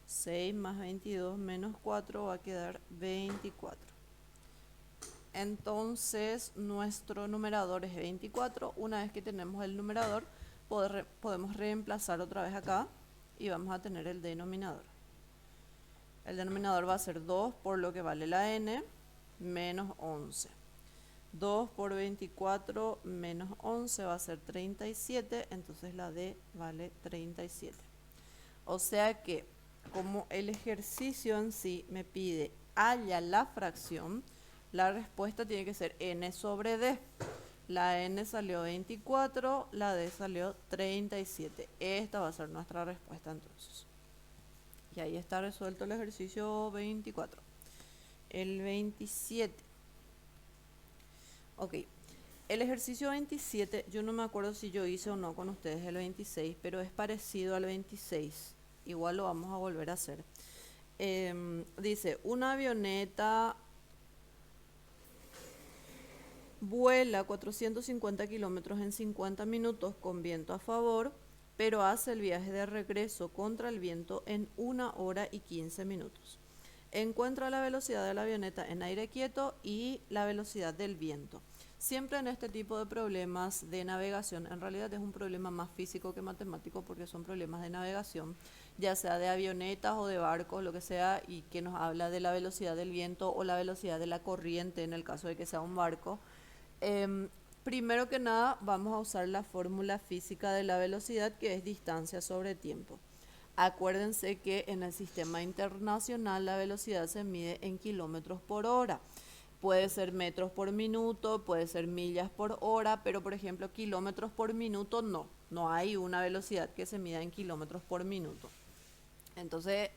6 más 22 menos 4 va a quedar 24. Entonces nuestro numerador es 24. Una vez que tenemos el numerador, podemos reemplazar otra vez acá y vamos a tener el denominador. El denominador va a ser 2 por lo que vale la n menos 11. 2 por 24 menos 11 va a ser 37, entonces la d vale 37. O sea que como el ejercicio en sí me pide halla la fracción, la respuesta tiene que ser n sobre d. La n salió 24, la d salió 37. Esta va a ser nuestra respuesta entonces. Y ahí está resuelto el ejercicio 24. El 27. Ok, el ejercicio 27, yo no me acuerdo si yo hice o no con ustedes el 26, pero es parecido al 26. Igual lo vamos a volver a hacer. Dice, una avioneta vuela 450 kilómetros en 50 minutos con viento a favor, pero hace el viaje de regreso contra el viento en 1 hora y 15 minutos. Encuentra la velocidad de la avioneta en aire quieto y la velocidad del viento. Siempre en este tipo de problemas de navegación, en realidad es un problema más físico que matemático porque son problemas de navegación, ya sea de avionetas o de barcos, lo que sea, y que nos habla de la velocidad del viento o la velocidad de la corriente en el caso de que sea un barco. Primero que nada vamos a usar la fórmula física de la velocidad, que es distancia sobre tiempo. Acuérdense que en el sistema internacional la velocidad se mide en kilómetros por hora. Puede ser metros por minuto, puede ser millas por hora, pero por ejemplo kilómetros por minuto no hay una velocidad que se mida en kilómetros por minuto. Entonces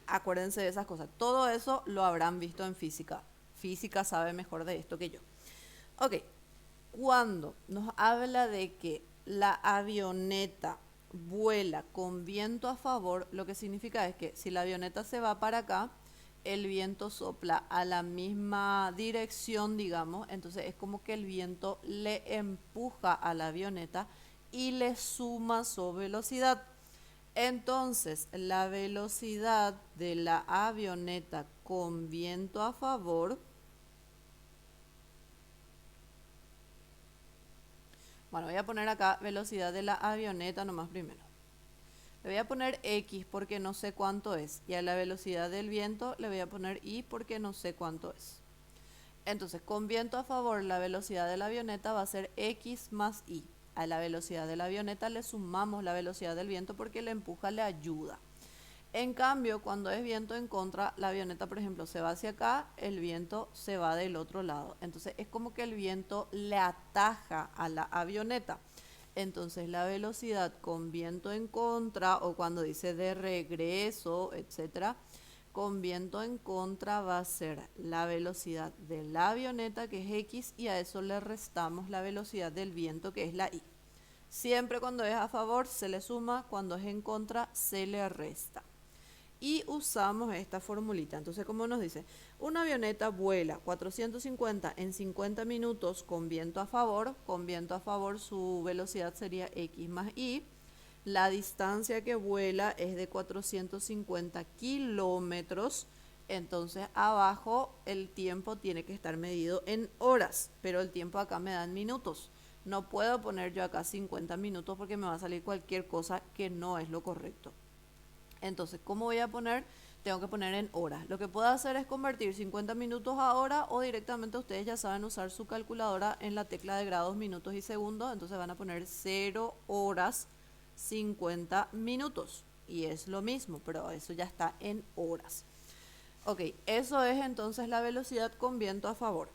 acuérdense de esas cosas. Todo eso lo habrán visto en física. Física sabe mejor de esto que yo. Ok, cuando nos habla de que la avioneta vuela con viento a favor, lo que significa es que si la avioneta se va para acá, el viento sopla a la misma dirección, digamos, entonces es como que el viento le empuja a la avioneta y le suma su velocidad. Entonces, la velocidad de la avioneta con viento a favor, bueno, voy a poner acá velocidad de la avioneta nomás primero. Le voy a poner X porque no sé cuánto es. Y a la velocidad del viento le voy a poner Y porque no sé cuánto es. Entonces, con viento a favor, la velocidad de la avioneta va a ser X más Y. A la velocidad de la avioneta le sumamos la velocidad del viento porque le empuja, le ayuda. En cambio, cuando es viento en contra, la avioneta, por ejemplo, se va hacia acá, el viento se va del otro lado. Entonces, es como que el viento le ataja a la avioneta. Entonces, la velocidad con viento en contra, o cuando dice de regreso, etcétera, con viento en contra va a ser la velocidad de la avioneta, que es X, y a eso le restamos la velocidad del viento, que es la Y. Siempre cuando es a favor se le suma, cuando es en contra se le resta. Y usamos esta formulita. Entonces, como nos dice, una avioneta vuela 450 en 50 minutos con viento a favor. Con viento a favor su velocidad sería X más Y. La distancia que vuela es de 450 kilómetros. Entonces abajo el tiempo tiene que estar medido en horas, pero el tiempo acá me da en minutos. No puedo poner yo acá 50 minutos porque me va a salir cualquier cosa que no es lo correcto. Entonces, ¿cómo voy a poner? Tengo que poner en horas. Lo que puedo hacer es convertir 50 minutos a hora o directamente ustedes ya saben usar su calculadora en la tecla de grados, minutos y segundos. Entonces van a poner 0 horas 50 minutos. Y es lo mismo, pero eso ya está en horas. Ok, eso es entonces la velocidad con viento a favor.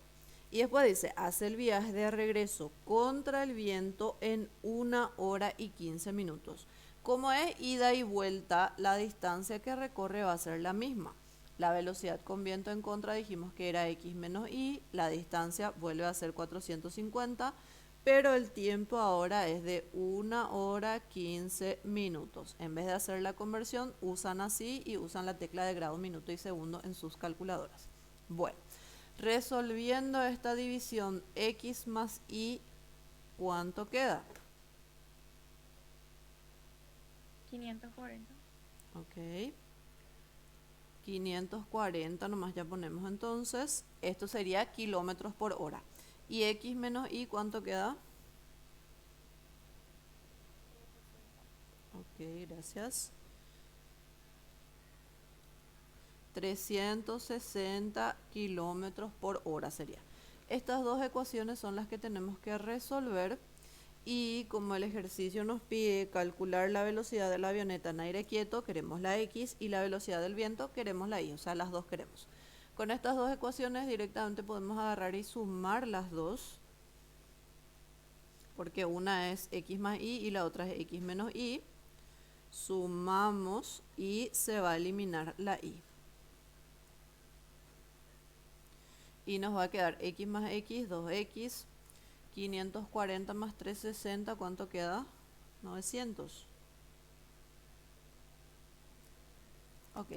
Y después dice, hace el viaje de regreso contra el viento en 1 hora y 15 minutos. Como es ida y vuelta, la distancia que recorre va a ser la misma. La velocidad con viento en contra dijimos que era x menos y, la distancia vuelve a ser 450, pero el tiempo ahora es de 1 hora 15 minutos. En vez de hacer la conversión, usan así y usan la tecla de grado, minuto y segundo en sus calculadoras. Bueno, resolviendo esta división, x más y, ¿cuánto queda? 540. Ok. 540 nomás ya ponemos entonces. Esto sería kilómetros por hora. Y x menos y, ¿cuánto queda? Ok, gracias. 360 kilómetros por hora sería. Estas dos ecuaciones son las que tenemos que resolver. Y como el ejercicio nos pide calcular la velocidad de la avioneta en aire quieto, queremos la x, y la velocidad del viento queremos la y, o sea, las dos queremos. Con estas dos ecuaciones directamente podemos agarrar y sumar las dos, porque una es x más y la otra es x menos y. Sumamos y se va a eliminar la y. Y nos va a quedar x más x, 2x, 540 más 360, ¿cuánto queda? 900. Ok,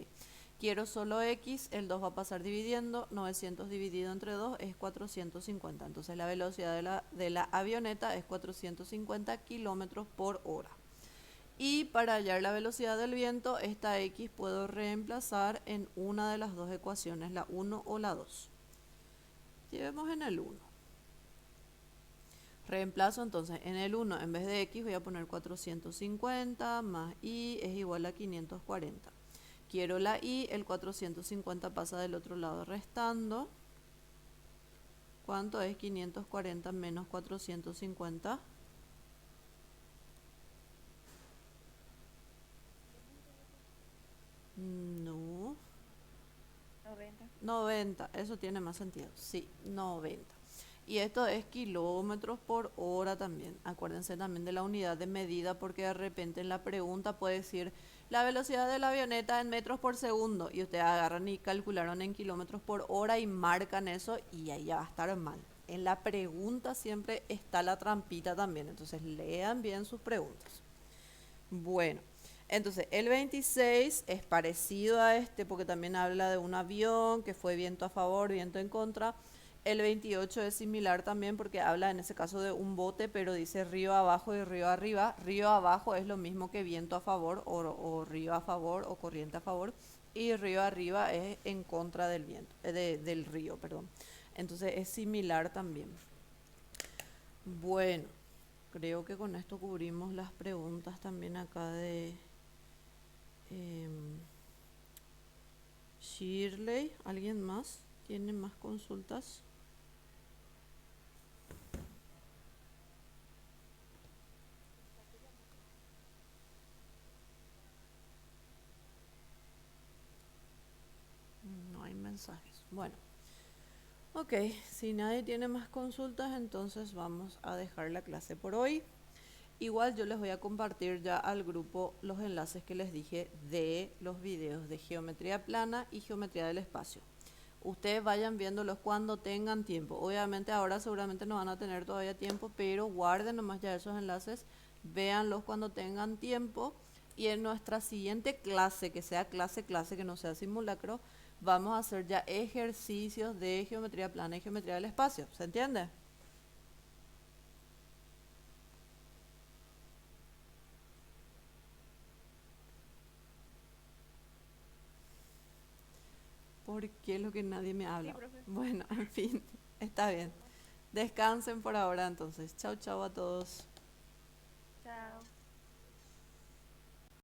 quiero solo x, el 2 va a pasar dividiendo, 900 dividido entre 2 es 450. Entonces la velocidad de la avioneta es 450 kilómetros por hora. Y para hallar la velocidad del viento, esta x puedo reemplazar en una de las dos ecuaciones, la 1 o la 2. Llevemos en el 1. Reemplazo entonces en el 1, en vez de x voy a poner 450 más y es igual a 540. Quiero la y, el 450 pasa del otro lado restando. ¿Cuánto es 540 menos 450? No. 90. 90, eso tiene más sentido. Sí, 90. Y esto es kilómetros por hora también. Acuérdense también de la unidad de medida, porque de repente en la pregunta puede decir la velocidad de la avioneta en metros por segundo. Y ustedes agarran y calcularon en kilómetros por hora y marcan eso y ahí ya va a estar mal. En la pregunta siempre está la trampita también. Entonces lean bien sus preguntas. Bueno, entonces el 26 es parecido a este porque también habla de un avión que fue viento a favor, viento en contra. El 28 es similar también porque habla en ese caso de un bote, pero dice río abajo y río arriba. Río abajo es lo mismo que viento a favor o río a favor o corriente a favor. Y río arriba es en contra del viento, del río, perdón. Entonces es similar también. Bueno, creo que con esto cubrimos las preguntas también acá de Shirley. ¿Alguien más tiene más consultas? No hay mensajes. Bueno, ok, si nadie tiene más consultas, entonces vamos a dejar la clase por hoy. Igual yo les voy a compartir ya al grupo los enlaces que les dije de los videos de geometría plana y geometría del espacio. Ustedes vayan viéndolos cuando tengan tiempo. Obviamente ahora seguramente no van a tener todavía tiempo, pero guarden nomás ya esos enlaces, véanlos cuando tengan tiempo. Y en nuestra siguiente clase, que sea clase, que no sea simulacro, vamos a hacer ya ejercicios de geometría plana y geometría del espacio. ¿Se entiende? ¿Por qué lo que nadie me Sí, habla? profe. Bueno, en fin, está bien. Descansen por ahora entonces. Chau, chau a todos.